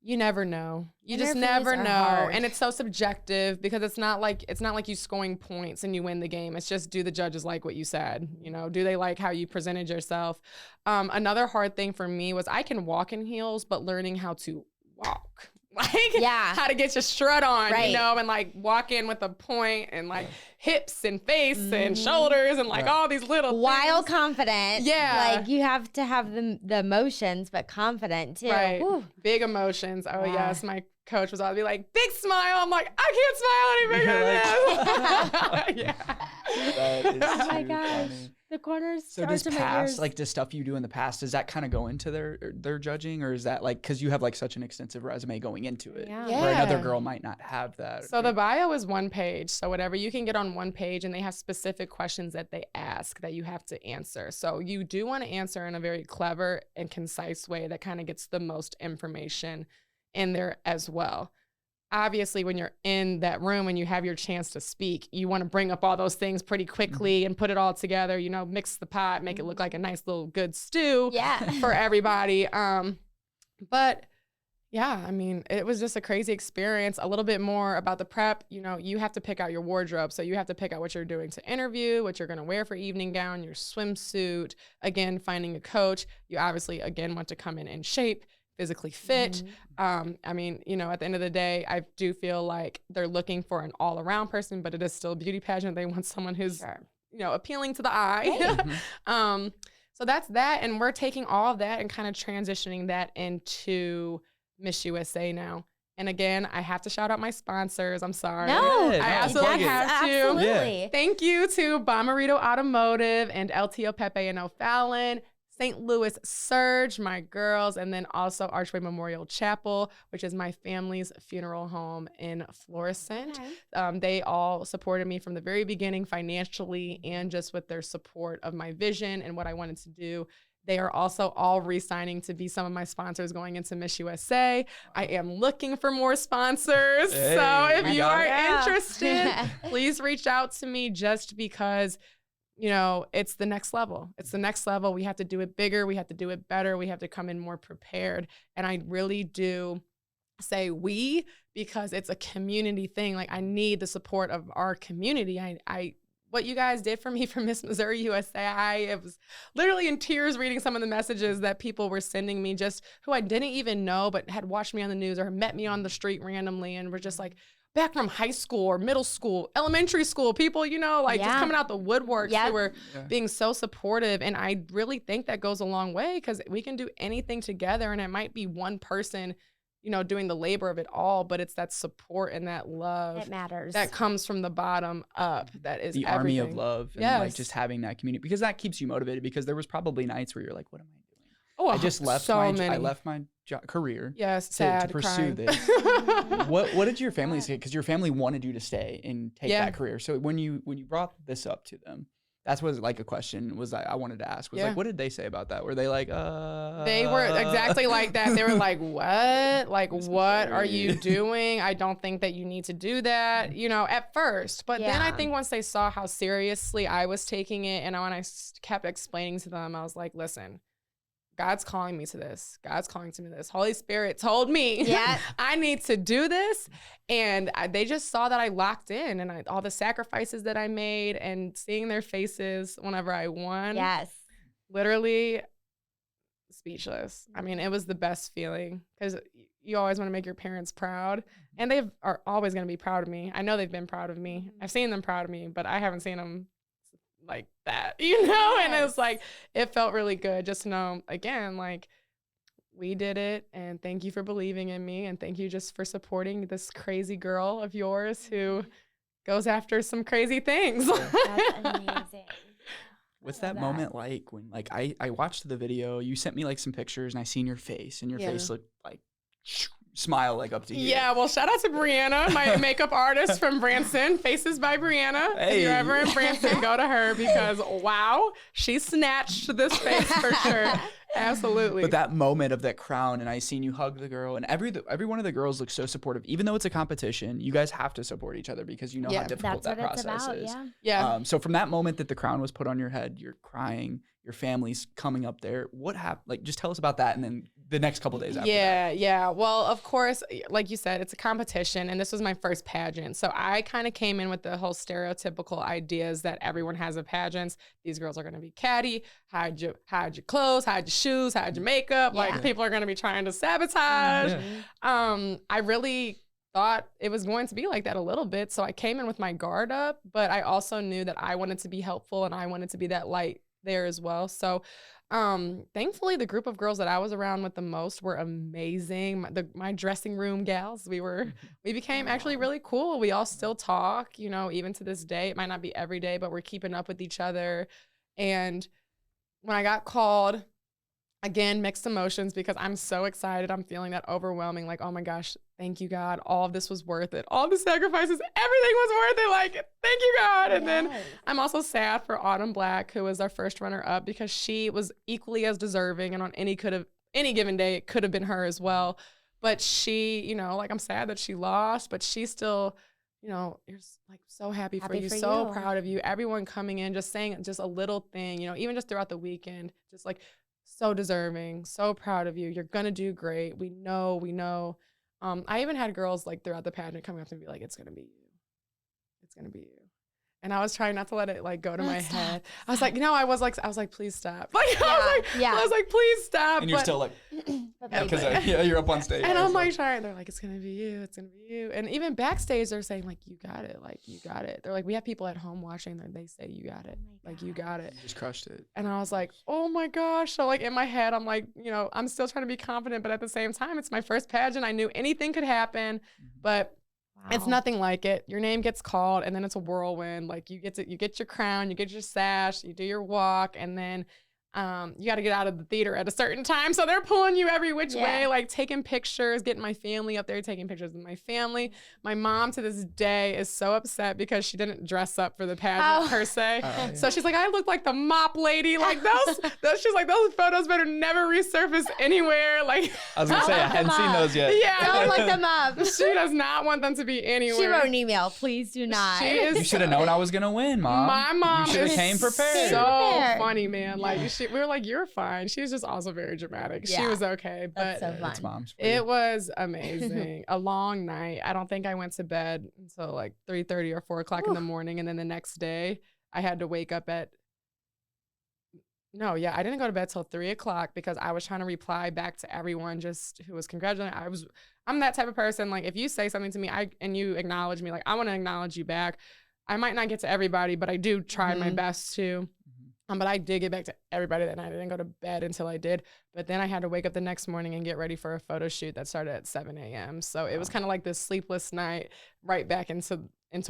you never know. You just never know. Hard. And it's so subjective because it's not like you scoring points and you win the game. It's just, do the judges like what you said? Do they like how you presented yourself? Another hard thing for me was I can walk in heels, but learning how to walk. How to get your strut on, and like walk in with a point and like hips and face and shoulders and like all these little wild things. Confident. Yeah. Like you have to have the emotions, but confident too. Right. Whew. Big emotions. Oh yes. My coach was always be like, big smile. I'm like, I can't smile any bigger than this. That is Oh my too gosh. funny. The corners. So does past, like the stuff you do in the past, does that kind of go into their judging, or is that like, because you have like such an extensive resume going into it, where another girl might not have that? So the bio is one page. So whatever you can get on one page, and they have specific questions that they ask that you have to answer. So you do want to answer in a very clever and concise way that kind of gets the most information in there as well. Obviously, when you're in that room and you have your chance to speak, you want to bring up all those things pretty quickly and put it all together, mix the pot, make it look like a nice little good stew for everybody. But yeah, I mean, it was just a crazy experience. A little bit more about the prep, you have to pick out your wardrobe. So you have to pick out what you're doing to interview, what you're going to wear for evening gown, your swimsuit, again, finding a coach. You obviously, again, want to come in shape, physically fit. I mean, at the end of the day, I do feel like they're looking for an all-around person, but it is still a beauty pageant. They want someone who's, appealing to the eye. So that's that. And we're taking all of that and kind of transitioning that into Miss USA now. And again, I have to shout out my sponsors. I'm sorry. No, I absolutely have to. Absolutely. Yeah. Thank you to Bomarito Automotive and LTO Pepe and O'Fallon, St. Louis Surge, my girls, and then also Archway Memorial Chapel, which is my family's funeral home in Florissant. Okay. They all supported me from the very beginning financially and just with their support of my vision and what I wanted to do. They are also all re-signing to be some of my sponsors going into Miss USA. I am looking for more sponsors. Hey, so if you are Yeah. interested, please reach out to me, just because it's the next level. It's the next level. We have to do it bigger. We have to do it better. We have to come in more prepared. And I really do say we, because it's a community thing. Like, I need the support of our community. What you guys did for me for Miss Missouri USA, I was literally in tears reading some of the messages that people were sending me, just who I didn't even know, but had watched me on the news or met me on the street randomly and were just like, back from high school or middle school, elementary school, people, just coming out the woodworks who were being so supportive. And I really think that goes a long way, because we can do anything together, and it might be one person, doing the labor of it all, but it's that support and that love It matters. that comes from the bottom up. That is the everything. army of love, and like just having that community, because that keeps you motivated, because there was probably nights where you're like, what am I doing? Oh, I just left so I many. left my career to pursue crying. this. What did your family say? Because your family wanted you to stay and take that career. So when you brought this up to them, that's what like a question was I wanted to ask was like, what did they say about that? Were they like, They were exactly like that. They were like, what? Like, what are you doing? I don't think that you need to do that, at first. But then I think once they saw how seriously I was taking it, and when I kept explaining to them, I was like, listen, God's calling me to this. God's calling to me to this. Holy Spirit told me I need to do this. And they just saw that I locked in, and all the sacrifices that I made, and seeing their faces whenever I won. Yes. Literally speechless. I mean, it was the best feeling, because you always want to make your parents proud, and they are always going to be proud of me. I know they've been proud of me. I've seen them proud of me, but I haven't seen them like that, you know? And it's like, it felt really good just to know, again, like, we did it, and thank you for believing in me, and thank you just for supporting this crazy girl of yours who goes after some crazy things. That's amazing. What's that moment like when, like, I watched the video, you sent me like some pictures, and I seen your face, and your face looked like smile like up to here. Yeah, well, shout out to Brianna, my makeup artist from Branson, Faces by Brianna. Hey. If you're ever in Branson, go to her, because wow, she snatched this face for sure. Absolutely. But that moment of that crown, and I seen you hug the girl, and every one of the girls looks so supportive. Even though it's a competition, you guys have to support each other, because you know how difficult that process is. Yeah. So from that moment that the crown was put on your head, you're crying, your family's coming up there. What happened? Like, just tell us about that, and then the next couple days after that. Yeah. Well, of course, like you said, it's a competition, and this was my first pageant. So I kind of came in with the whole stereotypical ideas that everyone has of pageants. These girls are going to be catty, hide your clothes, hide your shoes, hide your makeup. Like, people are going to be trying to sabotage. I really thought it was going to be like that a little bit. So I came in with my guard up, but I also knew that I wanted to be helpful, and I wanted to be that light there as well. So thankfully, the group of girls that I was around with the most were amazing. My dressing room gals, we became actually really cool. We all still talk, you know, even to this day. It might not be every day, but we're keeping up with each other. And when I got called, again, mixed emotions, because I'm so excited. I'm feeling that overwhelming, like, oh my gosh, thank you, God. All of this was worth it. All the sacrifices, everything was worth it. Like, thank you, God. And then I'm also sad for Autumn Black, who was our first runner up, because she was equally as deserving. And on any given day, it could have been her as well. But she, you know, like, I'm sad that she lost, but she still, you know, you're like so happy for you, so proud of you. Everyone coming in, just saying just a little thing, you know, even just throughout the weekend, just like, so deserving, so proud of you. You're gonna do great. We know. I even had girls like throughout the pageant coming up to me and be like, it's gonna be you. It's gonna be you. And I was trying not to let it like go to my head. I was like, no, I was like, please stop. Like, I was like, please stop. And you're still like, because you're up on stage. And I'm like trying. They're like, it's gonna be you. It's gonna be you. And even backstage, they're saying like, you got it. Like, you got it. They're like, we have people at home watching. They say you got it. Like, you got it. You just crushed it. And I was like, oh my gosh. So like in my head, I'm like, you know, I'm still trying to be confident, but at the same time, it's my first pageant. I knew anything could happen, but it's nothing like it. Your name gets called, and then it's a whirlwind. Like, you get your crown, you get your sash, you do your walk, and then you got to get out of the theater at a certain time. So they're pulling you every which way, like taking pictures, getting my family up there, taking pictures with my family. My mom to this day is so upset because she didn't dress up for the pageant per se. So she's like, I look like the mop lady. Like those she's like, those photos better never resurface anywhere. Like, I was gonna say, I hadn't seen those yet. Yeah. Don't look them up. She does not want them to be anywhere. She wrote an email. Please do not. You should have known I was gonna win, Mom. My mom you should have came prepared. So funny, man. Like, we were like, you're fine. She was just also very dramatic. She was okay, but that's so fun. It's mom's it was amazing. A long night. I don't think I went to bed until like 3:30 or 4 o'clock in the morning, and then the next day I had to wake up at. I didn't go to bed till 3 o'clock because I was trying to reply back to everyone just who was congratulating. I'm that type of person. Like, if you say something to me, and you acknowledge me, like, I want to acknowledge you back. I might not get to everybody, but I do try my best to. But I did get back to everybody that night. I didn't go to bed until I did. But then I had to wake up the next morning and get ready for a photo shoot that started at 7 a.m. So it was kind of like this sleepless night, right back into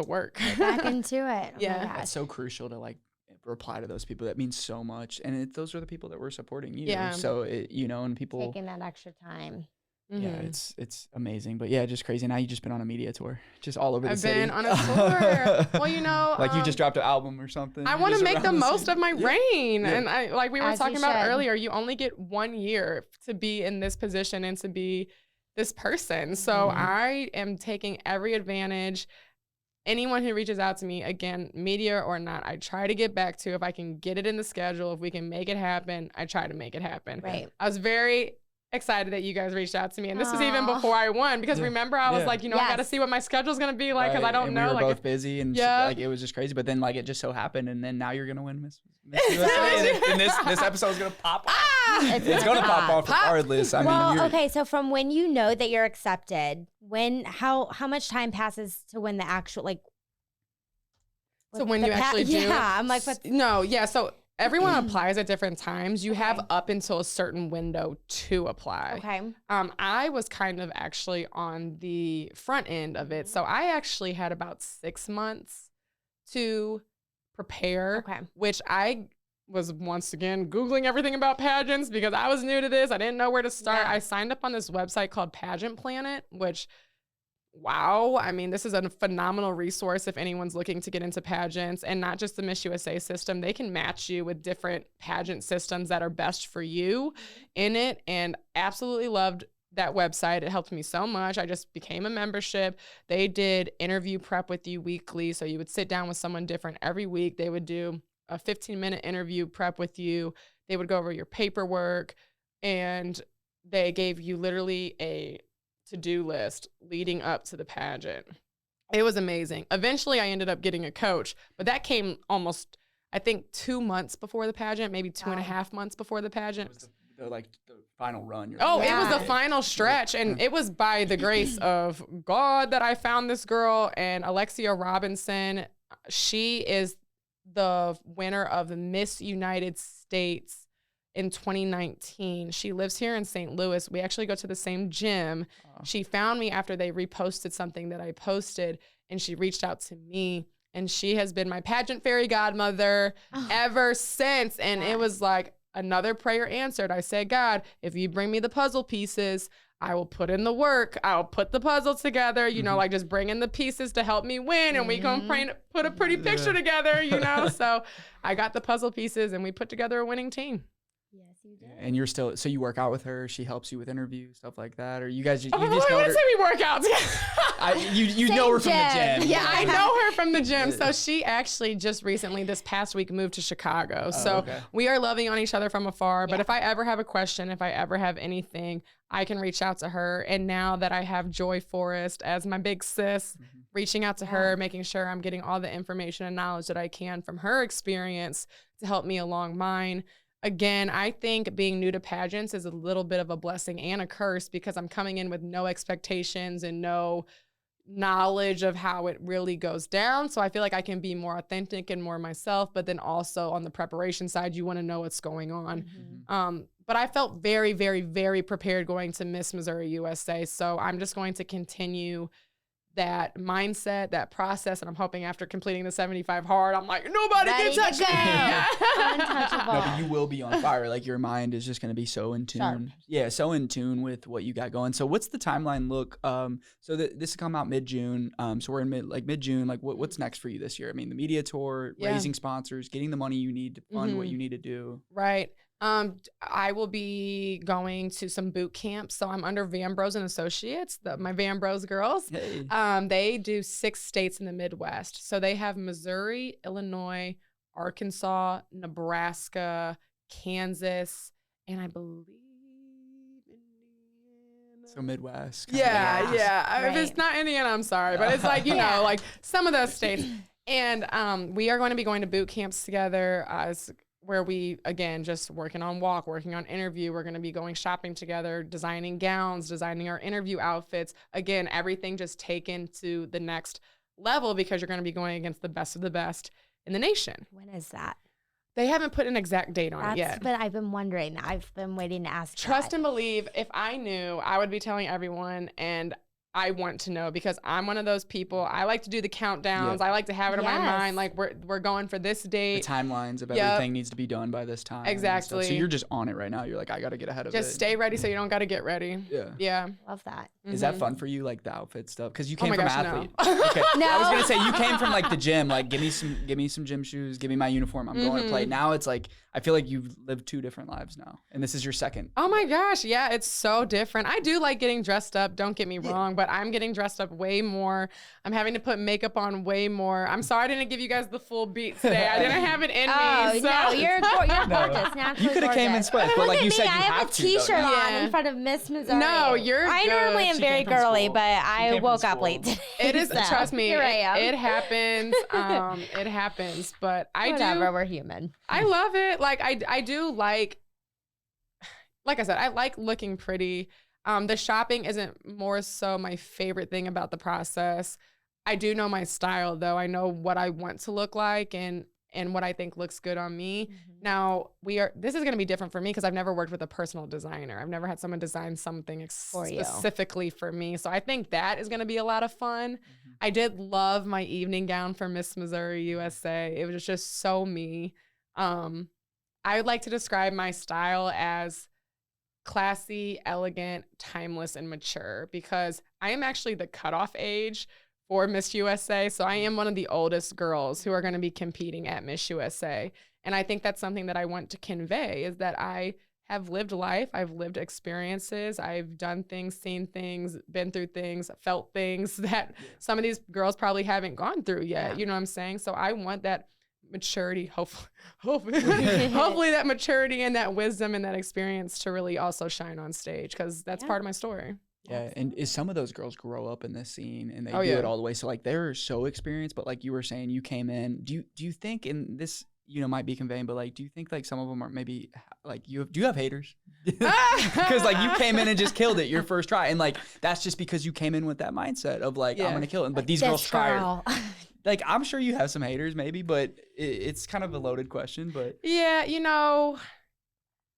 work. Back into it. Oh yeah. It's so crucial to like reply to those people. That means so much. And those are the people that were supporting you. Yeah. So, and people. Taking that extra time. Yeah, it's amazing. But yeah, just crazy. Now you've just been on a media tour, just all over the city. I've been on a tour. Well, like you just dropped an album or something. I want to make the most of my reign. Yeah. And I, like we were talking about earlier, you only get 1 year to be in this position and to be this person. So I am taking every advantage. anyone who reaches out to me, again, media or not, I try to get back to. If I can get it in the schedule, if we can make it happen, I try to make it happen. Right. I was very excited that you guys reached out to me, and this was even before I won, because remember I was like, I got to see what my schedule's gonna be like, because I don't know. We were like both busy, and like it was just crazy. But then like it just so happened, and then now you're gonna win Miss USA, and this episode is gonna pop off. It's gonna pop off regardless. I mean, okay. So from when you know that you're accepted, how much time passes to when the actual like? So when you actually do, I'm like, so everyone applies at different times. You have up until a certain window to apply. Okay. I was kind of actually on the front end of it. So I actually had about 6 months to prepare, which I was once again Googling everything about pageants because I was new to this. I didn't know where to start. I signed up on this website called Pageant Planet, which wow. I mean, this is a phenomenal resource if anyone's looking to get into pageants, and not just the Miss USA system. They can match you with different pageant systems that are best for you in it, and absolutely loved that website. It helped me so much. I just became a membership. They did interview prep with you weekly. So you would sit down with someone different every week. They would do a 15-minute interview prep with you. They would go over your paperwork, and they gave you literally a to-do list leading up to the pageant. It was amazing. Eventually, I ended up getting a coach, but that came almost, I think, 2 months before the pageant, maybe 2.5 months before the pageant. It was the final run. It was the final stretch, and it was by the grace of God that I found this girl, and Alexia Robinson. She is the winner of Miss United States in 2019. She lives here in St. Louis. We actually go to the same gym. She found me after they reposted something that I posted, and she reached out to me, and she has been my pageant fairy godmother ever since. And it was like another prayer answered. I said, God, if you bring me the puzzle pieces, I will put in the work. I'll put the puzzle together, you know, like just bring in the pieces to help me win, and we can put a pretty picture together, you know? So I got the puzzle pieces, and we put together a winning team. Yes, you did. And you're still, so you work out with her. She helps you with interviews, stuff like that, or you guys. You just know her. Say we work out together. You know her from the gym. Yeah, I know her from the gym. So she actually just recently, this past week, moved to Chicago. So we are loving on each other from afar. But if I ever have a question, if I ever have anything, I can reach out to her. And now that I have Joy Forrest as my big sis, reaching out to her, making sure I'm getting all the information and knowledge that I can from her experience to help me along mine. Again, I think being new to pageants is a little bit of a blessing and a curse, because I'm coming in with no expectations and no knowledge of how it really goes down. So I feel like I can be more authentic and more myself, but then also on the preparation side, you want to know what's going on. But I felt very, very, very prepared going to Miss Missouri USA. So I'm just going to continue that mindset, that process, and I'm hoping after completing the 75 hard, I'm like, nobody can touch me. Untouchable. No, but you will be on fire. Like your mind is just going to be so in tune. Sharp. Yeah, so in tune with what you got going. So what's the timeline look? So this will come out mid-June. So we're in mid-June. Like what's next for you this year? I mean, the media tour, raising sponsors, getting the money you need to fund what you need to do. Right. I will be going to some boot camps. So I'm under Van Bros and Associates, my Van Bros girls. Hey. They do 6 states in the Midwest. So they have Missouri, Illinois, Arkansas, Nebraska, Kansas, and I believe Indiana. So Midwest. Yeah. If it's not Indiana, I'm sorry. But it's like, you know, like some of those states. And we are going to be going to boot camps together where we, again, just working on walk, working on interview. We're going to be going shopping together, designing gowns, designing our interview outfits. Again, everything just taken to the next level, because you're going to be going against the best of the best in the nation. When is that? They haven't put an exact date on it yet. But I've been wondering. I've been waiting to ask. Trust and believe. If I knew, I would be telling everyone, and I want to know, because I'm one of those people. I like to do the countdowns. I like to have it in my mind. Like we're going for this date. The timelines of everything needs to be done by this time. Exactly. So you're just on it right now. You're like, I got to get ahead of it. Just stay ready so you don't got to get ready. Yeah. Love that. Is that fun for you, like the outfit stuff? Because you came from athlete. No. Okay. No. I was gonna say you came from like the gym. Like give me some gym shoes. Give me my uniform. I'm going to play. Now it's like I feel like you've lived 2 different lives now, and this is your second. Oh my gosh, yeah, it's so different. I do like getting dressed up. Don't get me wrong, but but I'm getting dressed up way more. I'm having to put makeup on way more. I'm sorry I didn't give you guys the full beat today. I didn't have it in me. So. No, you're gorgeous. Naturally You could have came in sweats, but like you said, you I have a T-shirt on in front of Miss Missouri. No, you're I good. normally am She very came from girly, school. but She I came from woke up school. late today. It is, so trust me, here I am. it happens. It happens, but Whatever, we're human. I love it. Like I do like I said, I like looking pretty. The shopping isn't more so my favorite thing about the process. I do know my style though. I know what I want to look like and what I think looks good on me. Now this is going to be different for me because I've never worked with a personal designer. I've never had someone design something specifically for me. So I think that is going to be a lot of fun. I did love my evening gown for Miss Missouri USA. It was just so me. I would like to describe my style as classy, elegant, timeless, and mature because I am actually the cutoff age for Miss USA. So I am one of the oldest girls who are going to be competing at Miss USA. And I think that's something that I want to convey is that I have lived life. I've lived experiences. I've done things, seen things, been through things, felt things that some of these girls probably haven't gone through yet. Yeah. You know what I'm saying? So I want that maturity, hopefully that maturity and that wisdom and that experience to really also shine on stage because that's part of my story. Yeah, and some of those girls grow up in this scene and they do yeah. it all the way. So like they're so experienced, but like you were saying, you came in. Do you think in this, might be conveying, but like, do you think like some of them are maybe like do you have haters? Because like you came in and just killed it your first try, and like that's just because you came in with that mindset of like I'm gonna kill it. But these girls try. Like, I'm sure you have some haters maybe, but it's kind of a loaded question, but. Yeah,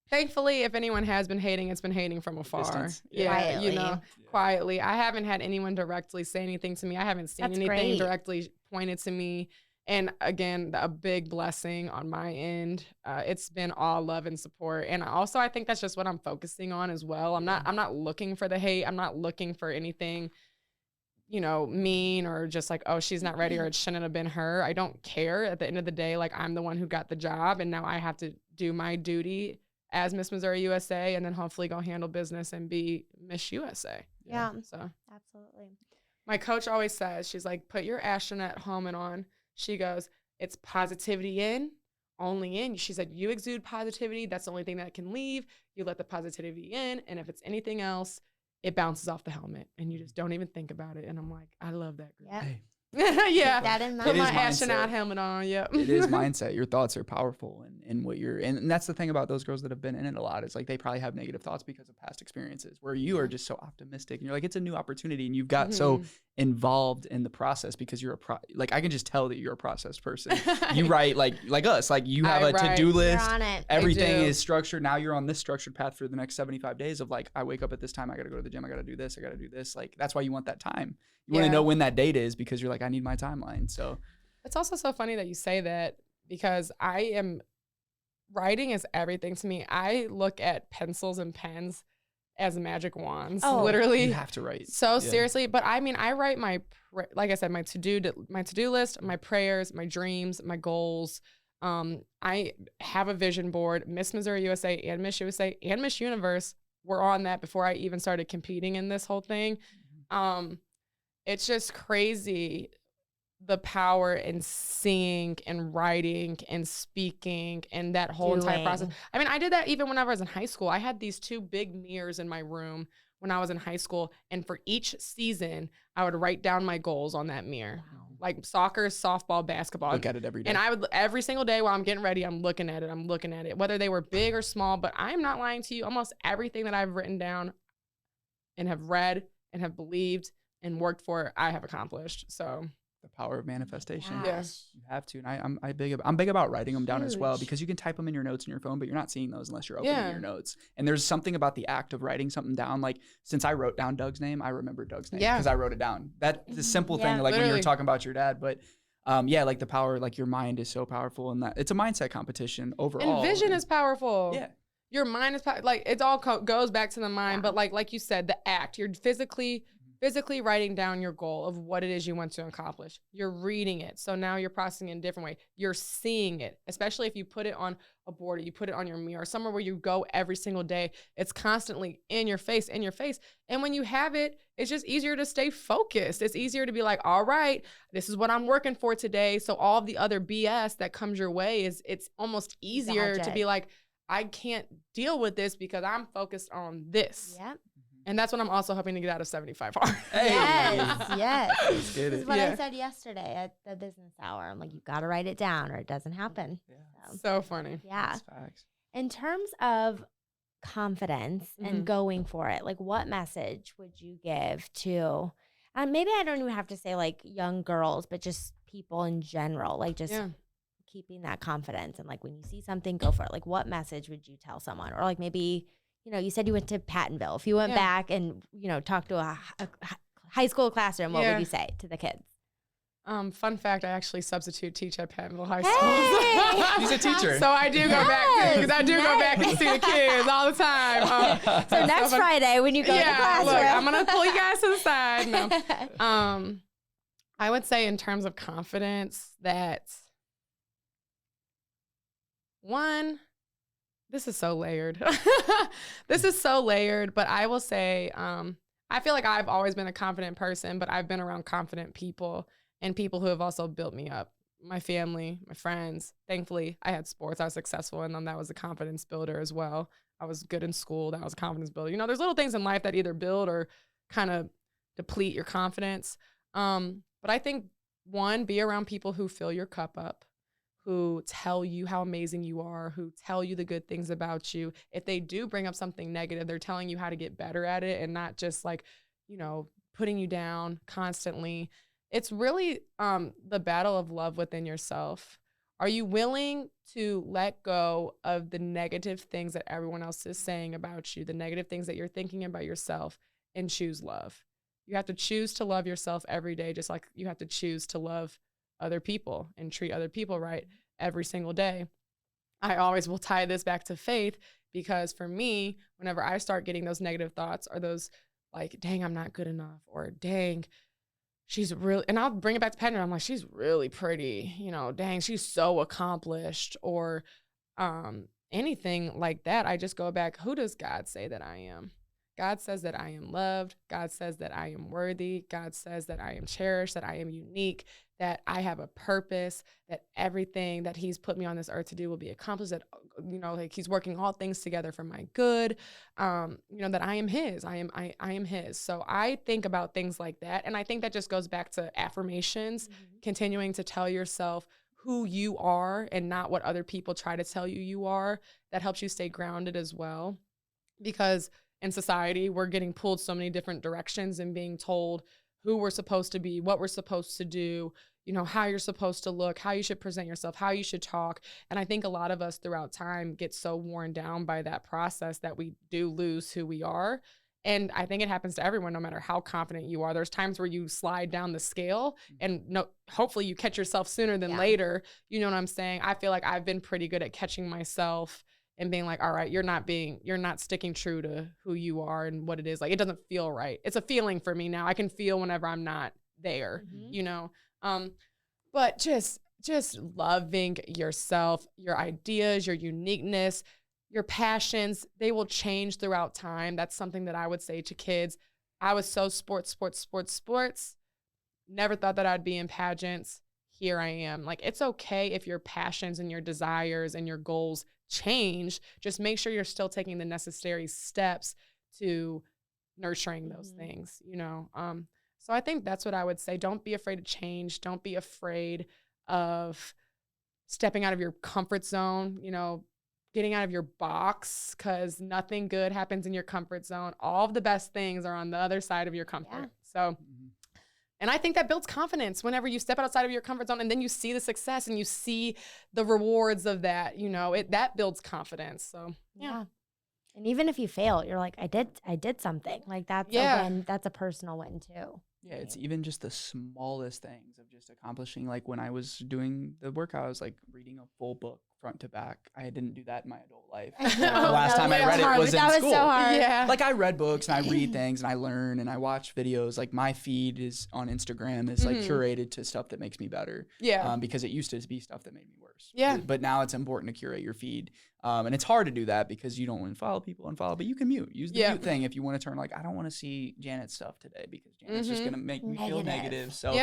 thankfully, if anyone has been hating, it's been hating from afar. Distance. Yeah, quietly. Quietly. I haven't had anyone directly say anything to me. I haven't seen anything directly pointed to me. And again, a big blessing on my end. It's been all love and support. And also, I think that's just what I'm focusing on as well. I'm not looking for the hate. I'm not looking for anything mean or just like, oh, she's not ready or it shouldn't have been her. I don't care. At the end of the day, like I'm the one who got the job and now I have to do my duty as Miss Missouri USA and then hopefully go handle business and be Miss USA. Yeah. So absolutely. My coach always says, she's like, put your astronaut helmet on. She goes, it's positivity in, only in. She said, you exude positivity. That's the only thing that can leave. You let the positivity in. And if it's anything else, it bounces off the helmet and you just don't even think about it. And I'm like, I love that girl. Yeah. Hey. Yeah. That in Put my mindset. astronaut helmet on. Yep. It is mindset. Your thoughts are powerful and what you're, and that's the thing about those girls that have been in it a lot is like they probably have negative thoughts because of past experiences where you are just so optimistic and you're like, it's a new opportunity and you've got so involved in the process because you're like, I can just tell that you're a process person. You write like us, like you have a to-do list. You're on it. Everything is structured. Now you're on this structured path for the next 75 days of like, I wake up at this time. I got to go to the gym. I got to do this. I got to do this. Like, that's why you want that time. You want to know when that date is because you're like, I need my timeline. So it's also so funny that you say that because writing is everything to me. I look at pencils and pens as magic wands, literally. You have to write. So seriously, but I mean, I write like I said, my to-do list, my prayers, my dreams, my goals. I have a vision board. Miss Missouri USA and Miss USA and Miss Universe were on that before I even started competing in this whole thing. It's just crazy the power in singing and writing and speaking and that whole entire process. I mean, I did that even when I was in high school. I had these 2 big mirrors in my room when I was in high school. And for each season, I would write down my goals on that mirror. Wow. Like soccer, softball, basketball. Look at it every day. And I would, every single day while I'm getting ready, I'm looking at it, whether they were big or small. But I'm not lying to you. Almost everything that I've written down and have read and have believed and worked for, I have accomplished. So the power of manifestation. Yes. You have to. And I'm big about writing them down as well because you can type them in your notes in your phone, but you're not seeing those unless you're opening your notes. And there's something about the act of writing something down. Like since I wrote down Doug's name, I remember Doug's name because I wrote it down. That's a simple thing. Like when you were talking about your dad, but like the power, like your mind is so powerful and that it's a mindset competition overall. And vision is powerful. Yeah. Your mind is like it all goes back to the mind, but like you said, the act. You're physically physically writing down your goal of what it is you want to accomplish. You're reading it. So now you're processing it in a different way. You're seeing it, especially if you put it on a board, or you put it on your mirror, somewhere where you go every single day. It's constantly in your face, in your face. And when you have it, it's just easier to stay focused. It's easier to be like, all right, this is what I'm working for today. So all of the other BS that comes your way it's almost easier to be like, I can't deal with this because I'm focused on this. Yep. And that's what I'm also hoping to get out of 75 hard. Hey. Yes. Let's get This is it. what I said yesterday at the business hour. I'm like, you got to write it down or it doesn't happen. Yeah. So funny. Yeah. That's facts. In terms of confidence and going for it, like what message would you give to, maybe I don't even have to say like young girls, but just people in general, like just keeping that confidence and like when you see something, go for it. Like what message would you tell someone? Or like maybe, you know, you said you went to Pattonville. If you went back and, you know, talked to a high school classroom, what would you say to the kids? Fun fact, I actually substitute teach at Pattonville High Hey! School. He's a teacher. So I do go back, because I do go back and see the kids all the time. So next Friday when you go to the classroom. Look, I'm going to pull you guys to the side. No. I would say in terms of confidence that, one, this is so layered. This is so layered, but I will say, I feel like I've always been a confident person, but I've been around confident people and people who have also built me up. My family, my friends. Thankfully, I had sports. I was successful in them. That was a confidence builder as well. I was good in school. That was a confidence builder. You know, there's little things in life that either build or kind of deplete your confidence. But I think, one, be around people who fill your cup up, who tell you how amazing you are, who tell you the good things about you. If they do bring up something negative, they're telling you how to get better at it and not just like, you know, putting you down constantly. It's really the battle of love within yourself. Are you willing to let go of the negative things that everyone else is saying about you, the negative things that you're thinking about yourself, and choose love? You have to choose to love yourself every day, just like you have to choose to love other people and treat other people right every single day. I always will tie this back to faith, because for me, whenever I start getting those negative thoughts or those like, dang, I'm not good enough, or dang, she's really, and I'll bring it back to Patton. I'm like, she's really pretty, you know, dang, she's so accomplished, or anything like that. I just go back, who does God say that I am? God says that I am loved. God says that I am worthy. God says that I am cherished, that I am unique, that I have a purpose, that everything that he's put me on this earth to do will be accomplished, that, you know, like he's working all things together for my good, you know, that I am his, I am his. So I think about things like that. And I think that just goes back to affirmations, continuing to tell yourself who you are and not what other people try to tell you are. That helps you stay grounded as well, because in society, we're getting pulled so many different directions and being told who we're supposed to be, what we're supposed to do, you know, how you're supposed to look, how you should present yourself, how you should talk. And I think a lot of us throughout time get so worn down by that process that we do lose who we are. And I think it happens to everyone, no matter how confident you are. There's times where you slide down the scale and hopefully you catch yourself sooner than later. You know what I'm saying? I feel like I've been pretty good at catching myself and being like, all right, you're not sticking true to who you are and what it is. Like, it doesn't feel right. It's a feeling for me now. I can feel whenever I'm not there, you know? But just loving yourself, your ideas, your uniqueness, your passions, they will change throughout time. That's something that I would say to kids. I was so sports. Never thought that I'd be in pageants. Here I am. Like, it's okay if your passions and your desires and your goals change. Just make sure you're still taking the necessary steps to nurturing those things, you know? So I think that's what I would say. Don't be afraid to change. Don't be afraid of stepping out of your comfort zone, you know, getting out of your box, because nothing good happens in your comfort zone. All of the best things are on the other side of your comfort. So, and I think that builds confidence whenever you step outside of your comfort zone and then you see the success and you see the rewards of that, you know, that builds confidence. So, yeah. And even if you fail, you're like, I did something. Like that's a win. That's a personal win too. Yeah, it's even just the smallest things of just accomplishing. Like when I was doing the workout, I was like reading a full book front to back. I didn't do that in my adult life. I The know. last time I read it was in that school. was so hard. Yeah. Like I read books and I read things and I learn and I watch videos. Like my feed is on Instagram is like curated to stuff that makes me better. Yeah. Because it used to be stuff that made me worse. Yeah. But now it's important to curate your feed. And it's hard to do that because you don't want to follow people, but you can mute. Use the mute thing if you want to turn like, I don't want to see Janet's stuff today because Janet's just going to make me feel negative. So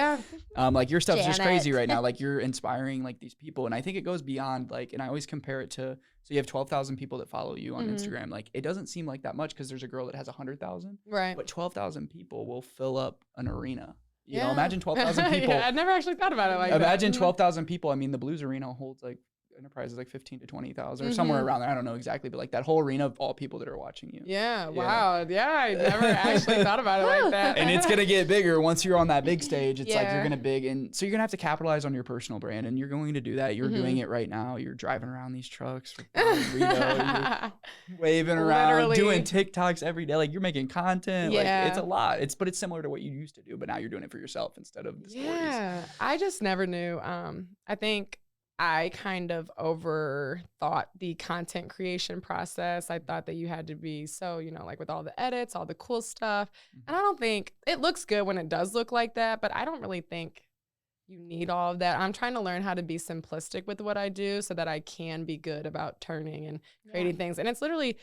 like your stuff's just crazy right now. Like you're inspiring like these people. And I think it goes beyond like, and I always compare it to, so you have 12,000 people that follow you on Instagram. Like it doesn't seem like that much because there's a girl that has 100,000. Right. But 12,000 people will fill up an arena. You know, imagine 12,000 people. I never actually thought about it like that. Imagine 12,000 people. I mean, the Blues Arena holds like Enterprise is like 15 to 20,000 or somewhere around there. I don't know exactly, but like that whole arena of all people that are watching you. Yeah. Wow. Yeah. I never actually thought about it like that. And it's going to get bigger once you're on that big stage. It's like you're going to big. And so you're going to have to capitalize on your personal brand. And you're going to do that. You're doing it right now. You're driving around these trucks. You're waving around, doing TikToks every day. Like you're making content. Like it's a lot. But it's similar to what you used to do. But now you're doing it for yourself instead of the stories. Yeah. I just never knew. I think I kind of overthought the content creation process. I thought that you had to be so, like with all the edits, all the cool stuff. And I don't think it looks good when it does look like that, but I don't really think you need all of that. I'm trying to learn how to be simplistic with what I do so that I can be good about turning and creating things. And it's literally,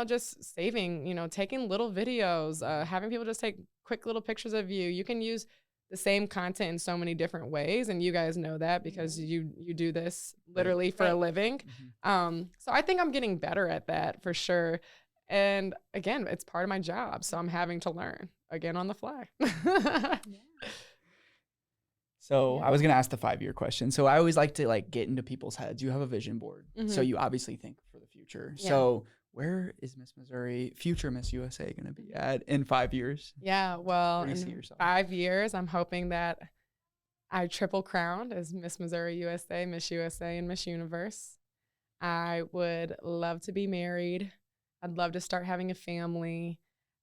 just saving, taking little videos, having people just take quick little pictures of you. You can use the same content in so many different ways, and you guys know that because you do this literally for a living. So I think I'm getting better at that for sure. And again, it's part of my job, so I'm having to learn again on the fly. So I was gonna ask the 5-year question. So I always like to like get into people's heads. You have a vision board, so you obviously think for the future. So where is Miss Missouri, future Miss USA, going to be at in 5 years? Yeah, well, in in 5 years, I'm hoping that I triple crowned as Miss Missouri USA, Miss USA, and Miss Universe. I would love to be married. I'd love to start having a family.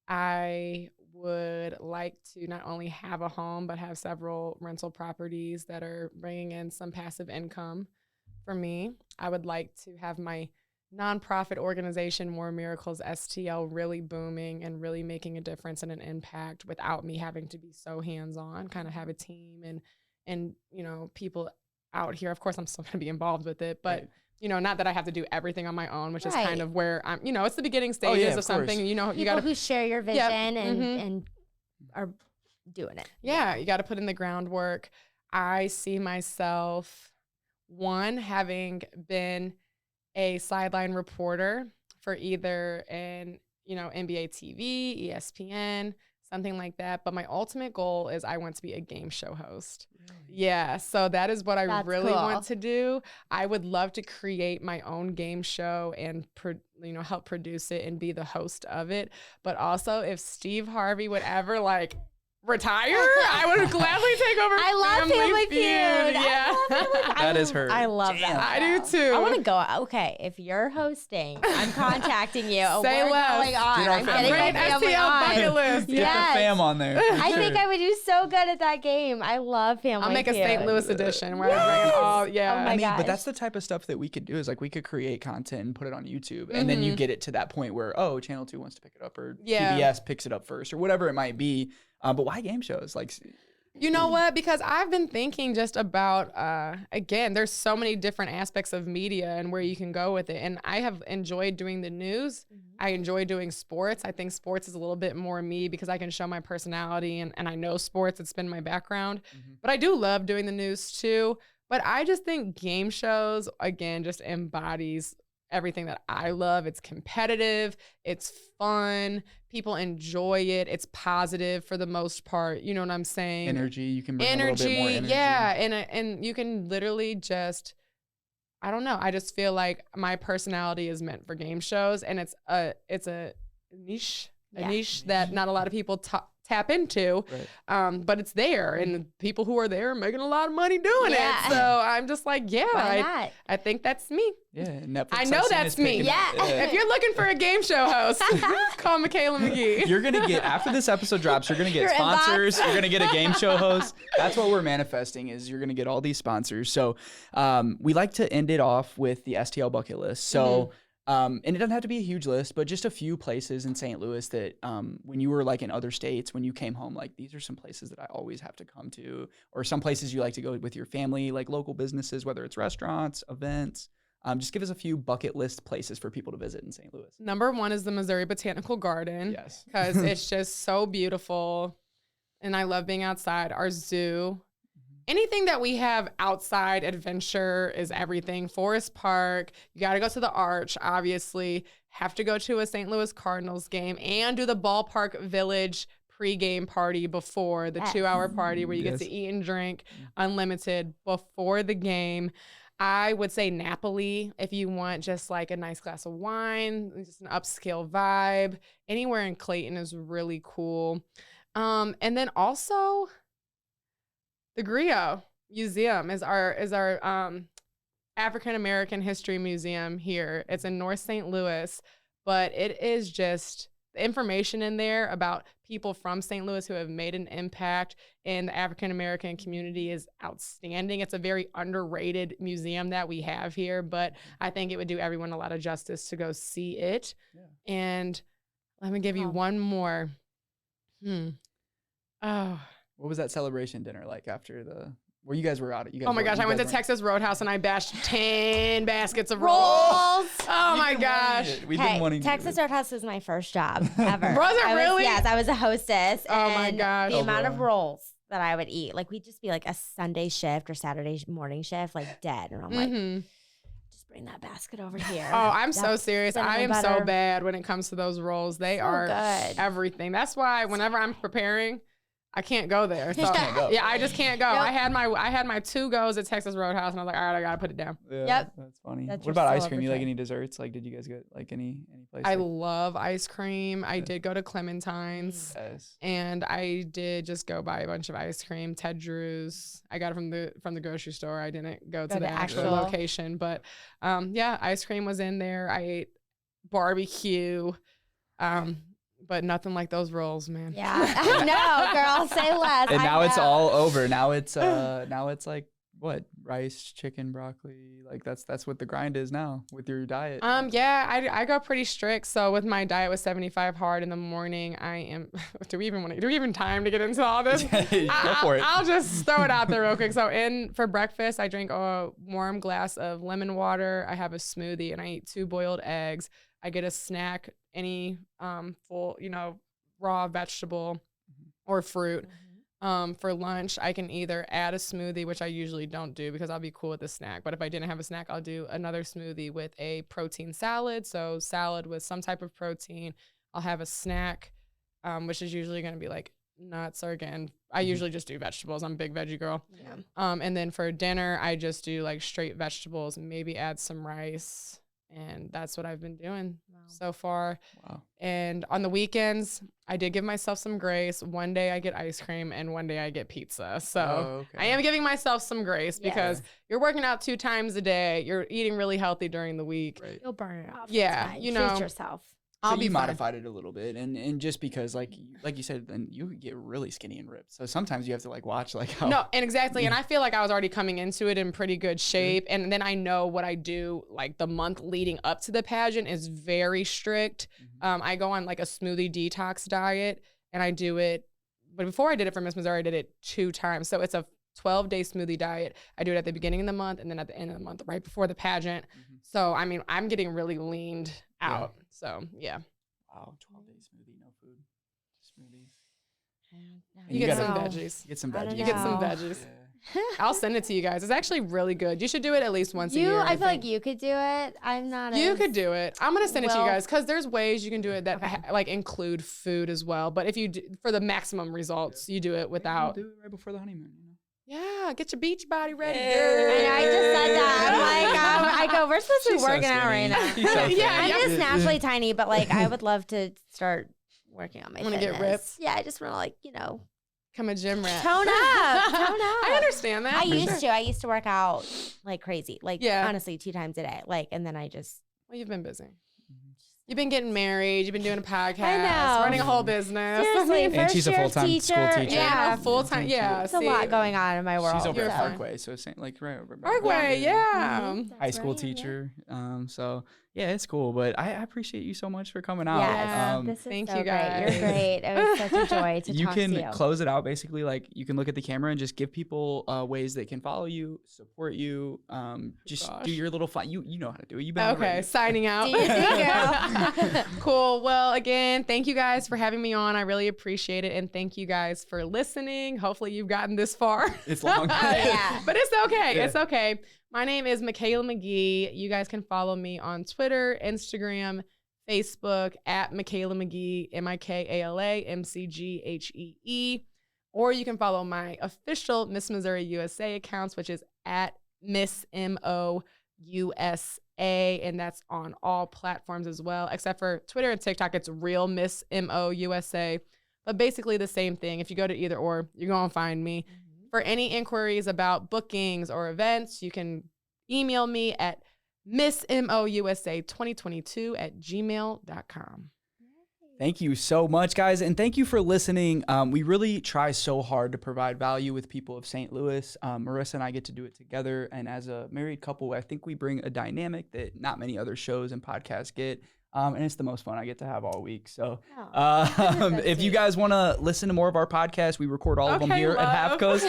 I would like to not only have a home, but have several rental properties that are bringing in some passive income for me. I would like to have my nonprofit organization, More Miracles STL, really booming and really making a difference and an impact without me having to be so hands-on, kind of have a team and people out here. Of course, I'm still going to be involved with it, but not that I have to do everything on my own, which is kind of where I'm, it's the beginning stages of something, you got to who share your vision and are doing it. Yeah. You got to put in the groundwork. I see myself, having been a sideline reporter for either an, NBA TV, ESPN, something like that. But my ultimate goal is I want to be a game show host. Really? Yeah. So that is what I really want to do. I would love to create my own game show and, help produce it and be the host of it. But also if Steve Harvey would ever retire, I would gladly take over. I love Family Feud. Yeah. That is her. I love that. I do too. I want to go. Okay, if you're hosting, I'm contacting you. Say We're less. going on. Get our I'm getting my family Stl on. Bucket List. Get the fam on there. I think I would do so good at that game. I love Family I'll make Feud. a St. Louis edition where I bring all. Yeah. Oh my I mean, gosh. but that's the type of stuff that we could do is like we could create content and put it on YouTube, and then you get it to that point where Channel 2 wants to pick it up, or PBS picks it up first, or whatever it might be. But why game shows? You know what? Because I've been thinking just about, again, there's so many different aspects of media and where you can go with it. And I have enjoyed doing the news. I enjoy doing sports. I think sports is a little bit more me because I can show my personality and I know sports. It's been my background. But I do love doing the news too. But I just think game shows, again, just embodies everything that I love. It's competitive. It's fun. People enjoy it. It's positive for the most part. You know what I'm saying? Energy. You can bring a little bit more energy. Yeah. And you can literally just, I don't know. I just feel like my personality is meant for game shows, and it's a niche that not a lot of people tap into. Right. But it's there, and the people who are there are making a lot of money doing it. So I'm just like, I think that's me. Yeah, Netflix. I know that's me. Yeah. If you're looking for a game show host, call Mikala McGhee. You're gonna get, after this episode drops, you're gonna get sponsors. You're gonna get a game show host. That's what we're manifesting, is you're gonna get all these sponsors. So we like to end it off with the Stl Bucket List. So and it doesn't have to be a huge list, but just a few places in St. Louis that when you were like in other states, when you came home, like these are some places that I always have to come to, or some places you like to go with your family, like local businesses, whether it's restaurants, events. Just give us a few bucket list places for people to visit in St. Louis. Number one is the Missouri Botanical Garden. Yes. Because it's just so beautiful. And I love being outside. Our zoo. Anything that we have outside adventure is everything. Forest Park. You got to go to the Arch, obviously. Have to go to a St. Louis Cardinals game and do the Ballpark Village pregame party before the 2-hour party where you get to eat and drink unlimited before the game. I would say Napoli if you want just like a nice glass of wine, just an upscale vibe. Anywhere in Clayton is really cool. And then also the Griot Museum is our African American History Museum here. It's in North St. Louis, but it is just the information in there about people from St. Louis who have made an impact in the African American community is outstanding. It's a very underrated museum that we have here, but I think it would do everyone a lot of justice to go see it. Yeah. And let me give you one more. Oh. What was that celebration dinner like after where you guys were out? Oh my gosh, I went to Texas Roadhouse and I bashed 10 baskets of rolls. Oh my gosh. We've been wanting Texas Roadhouse was my first job ever. Was it really? Yes, I was a hostess. Oh my gosh. The amount of rolls that I would eat, like we'd just be like a Sunday shift or Saturday morning shift, like dead. And I'm like, just bring that basket over here. Oh, I'm so serious. I am so bad when it comes to those rolls. They are good. Everything. That's why whenever I'm preparing, I can't go there. So, Yeah, I just can't go. Yep. I had my 2 goes at Texas Roadhouse, and I was like, all right, I gotta put it down. Yeah, Yep. That's funny. That's what about your ice cream? You like celebratory. any desserts? Like, did you guys get like any place? I love ice cream. I did go to Clementine's, and I did just go buy a bunch of ice cream. Ted Drew's. I got it from the grocery store. I didn't go to the actual location, but ice cream was in there. I ate barbecue. But nothing like those rolls, man. Yeah, I know, girl. Say less. And now it's all over. Now it's like what? Rice, chicken, broccoli. Like that's what the grind is now with your diet. I go pretty strict. So with my diet with 75 hard in the morning, I am. Do we even time to get into all this? Go for it. I'll just throw it out there real quick. So for breakfast, I drink a warm glass of lemon water. I have a smoothie, and I eat 2 boiled eggs. I get a snack, any full, raw vegetable or fruit. For lunch, I can either add a smoothie, which I usually don't do because I'll be cool with the snack. But if I didn't have a snack, I'll do another smoothie with a protein salad. So salad with some type of protein. I'll have a snack, which is usually going to be like nuts or again, I usually just do vegetables. I'm a big veggie girl. Yeah. And then for dinner, I just do like straight vegetables and maybe add some rice. And that's what I've been doing so far. Wow. And on the weekends, I did give myself some grace. One day I get ice cream and one day I get pizza. So I am giving myself some grace because you're working out 2 times a day. You're eating really healthy during the week. Right. You'll burn it off. Yeah. Treat yourself. So you modified it a little bit, and just because like you said, then you get really skinny and ripped. So sometimes you have to like watch like how. No, and exactly, and I feel like I was already coming into it in pretty good shape, and then I know what I do like the month leading up to the pageant is very strict. I go on like a smoothie detox diet, and I do it. But before I did it for Miss Missouri, I did it 2 times. So it's a 12-day smoothie diet. I do it at the beginning of the month and then at the end of the month, right before the pageant. So I mean, I'm getting really leaned out. So yeah. Wow, 12-day smoothie, no food, smoothies. You get some veggies. Get some veggies. You get some veggies. Yeah. I'll send it to you guys. It's actually really good. You should do it at least once a year. I feel like you could do it. I'm not. You could do it. I'm gonna send it to you guys because there's ways you can do it that like include food as well. But if you do, for the maximum results, you do it without. Do it right before the honeymoon. Yeah, get your beach body ready. And I just said that. I'm like, I go, we're supposed to be working out right now. Yeah, I'm just naturally tiny, but like I would love to start working on my You wanna get fitness. ripped? Yeah, I just want to like, you know, Come a gym rat. tone up. I understand that. I for used sure. to. I used to work out like crazy. Like Yeah. honestly, 2 times a day. Like, and then I just Well, you've been busy. You've been getting married. You've been doing a podcast. know. Running a whole business. seriously, And first she's a year full-time school teacher. teacher. Yeah, full time. Yeah, it's a lot going on in my world. She's over You're at fine. Parkway, so like right over. Parkway, yeah. Mhm. High That's school right, yeah. teacher. So yeah, it's cool. But I appreciate you so much for coming out. Yes, this is thank so you, great. guys. You're great. It was such a joy to you talk can to you. close it out basically like you can look at the camera and just give people ways they can follow you, support you, just Gosh. do your little fun. You know how to do it. You've been Okay, already. signing out. Do your thing, girl. Cool. Well, again, thank you guys for having me on. I really appreciate it. And thank you guys for listening. Hopefully you've gotten this far. It's long. Yeah. But it's okay. Yeah. It's okay. My name is Mikala McGhee. You guys can follow me on Twitter, Instagram, Facebook at Mikala McGhee, Mikala McGhee. Or you can follow my official Miss Missouri USA accounts, which is at Miss MO USA, and that's on all platforms as well, except for Twitter and TikTok. It's Real Miss MO USA, but basically the same thing. If you go to either or, you're gonna find me. For any inquiries about bookings or events, you can email me at missmousa2022@gmail.com. Thank you so much, guys. And thank you for listening. We really try so hard to provide value with people of St. Louis. Marissa and I get to do it together. And as a married couple, I think we bring a dynamic that not many other shows and podcasts get. And it's the most fun I get to have all week. So if you guys want to listen to more of our podcasts, we record all of them here at Half Coast.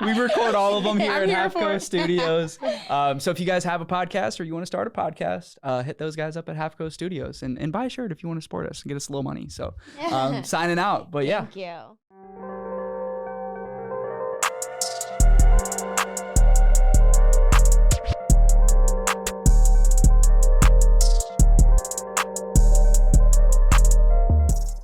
We record all of them here at Half Coast Studios. So if you guys have a podcast or you want to start a podcast, hit those guys up at Half Coast Studios and buy a shirt if you want to support us and get us a little money. So signing out. But yeah. Thank you.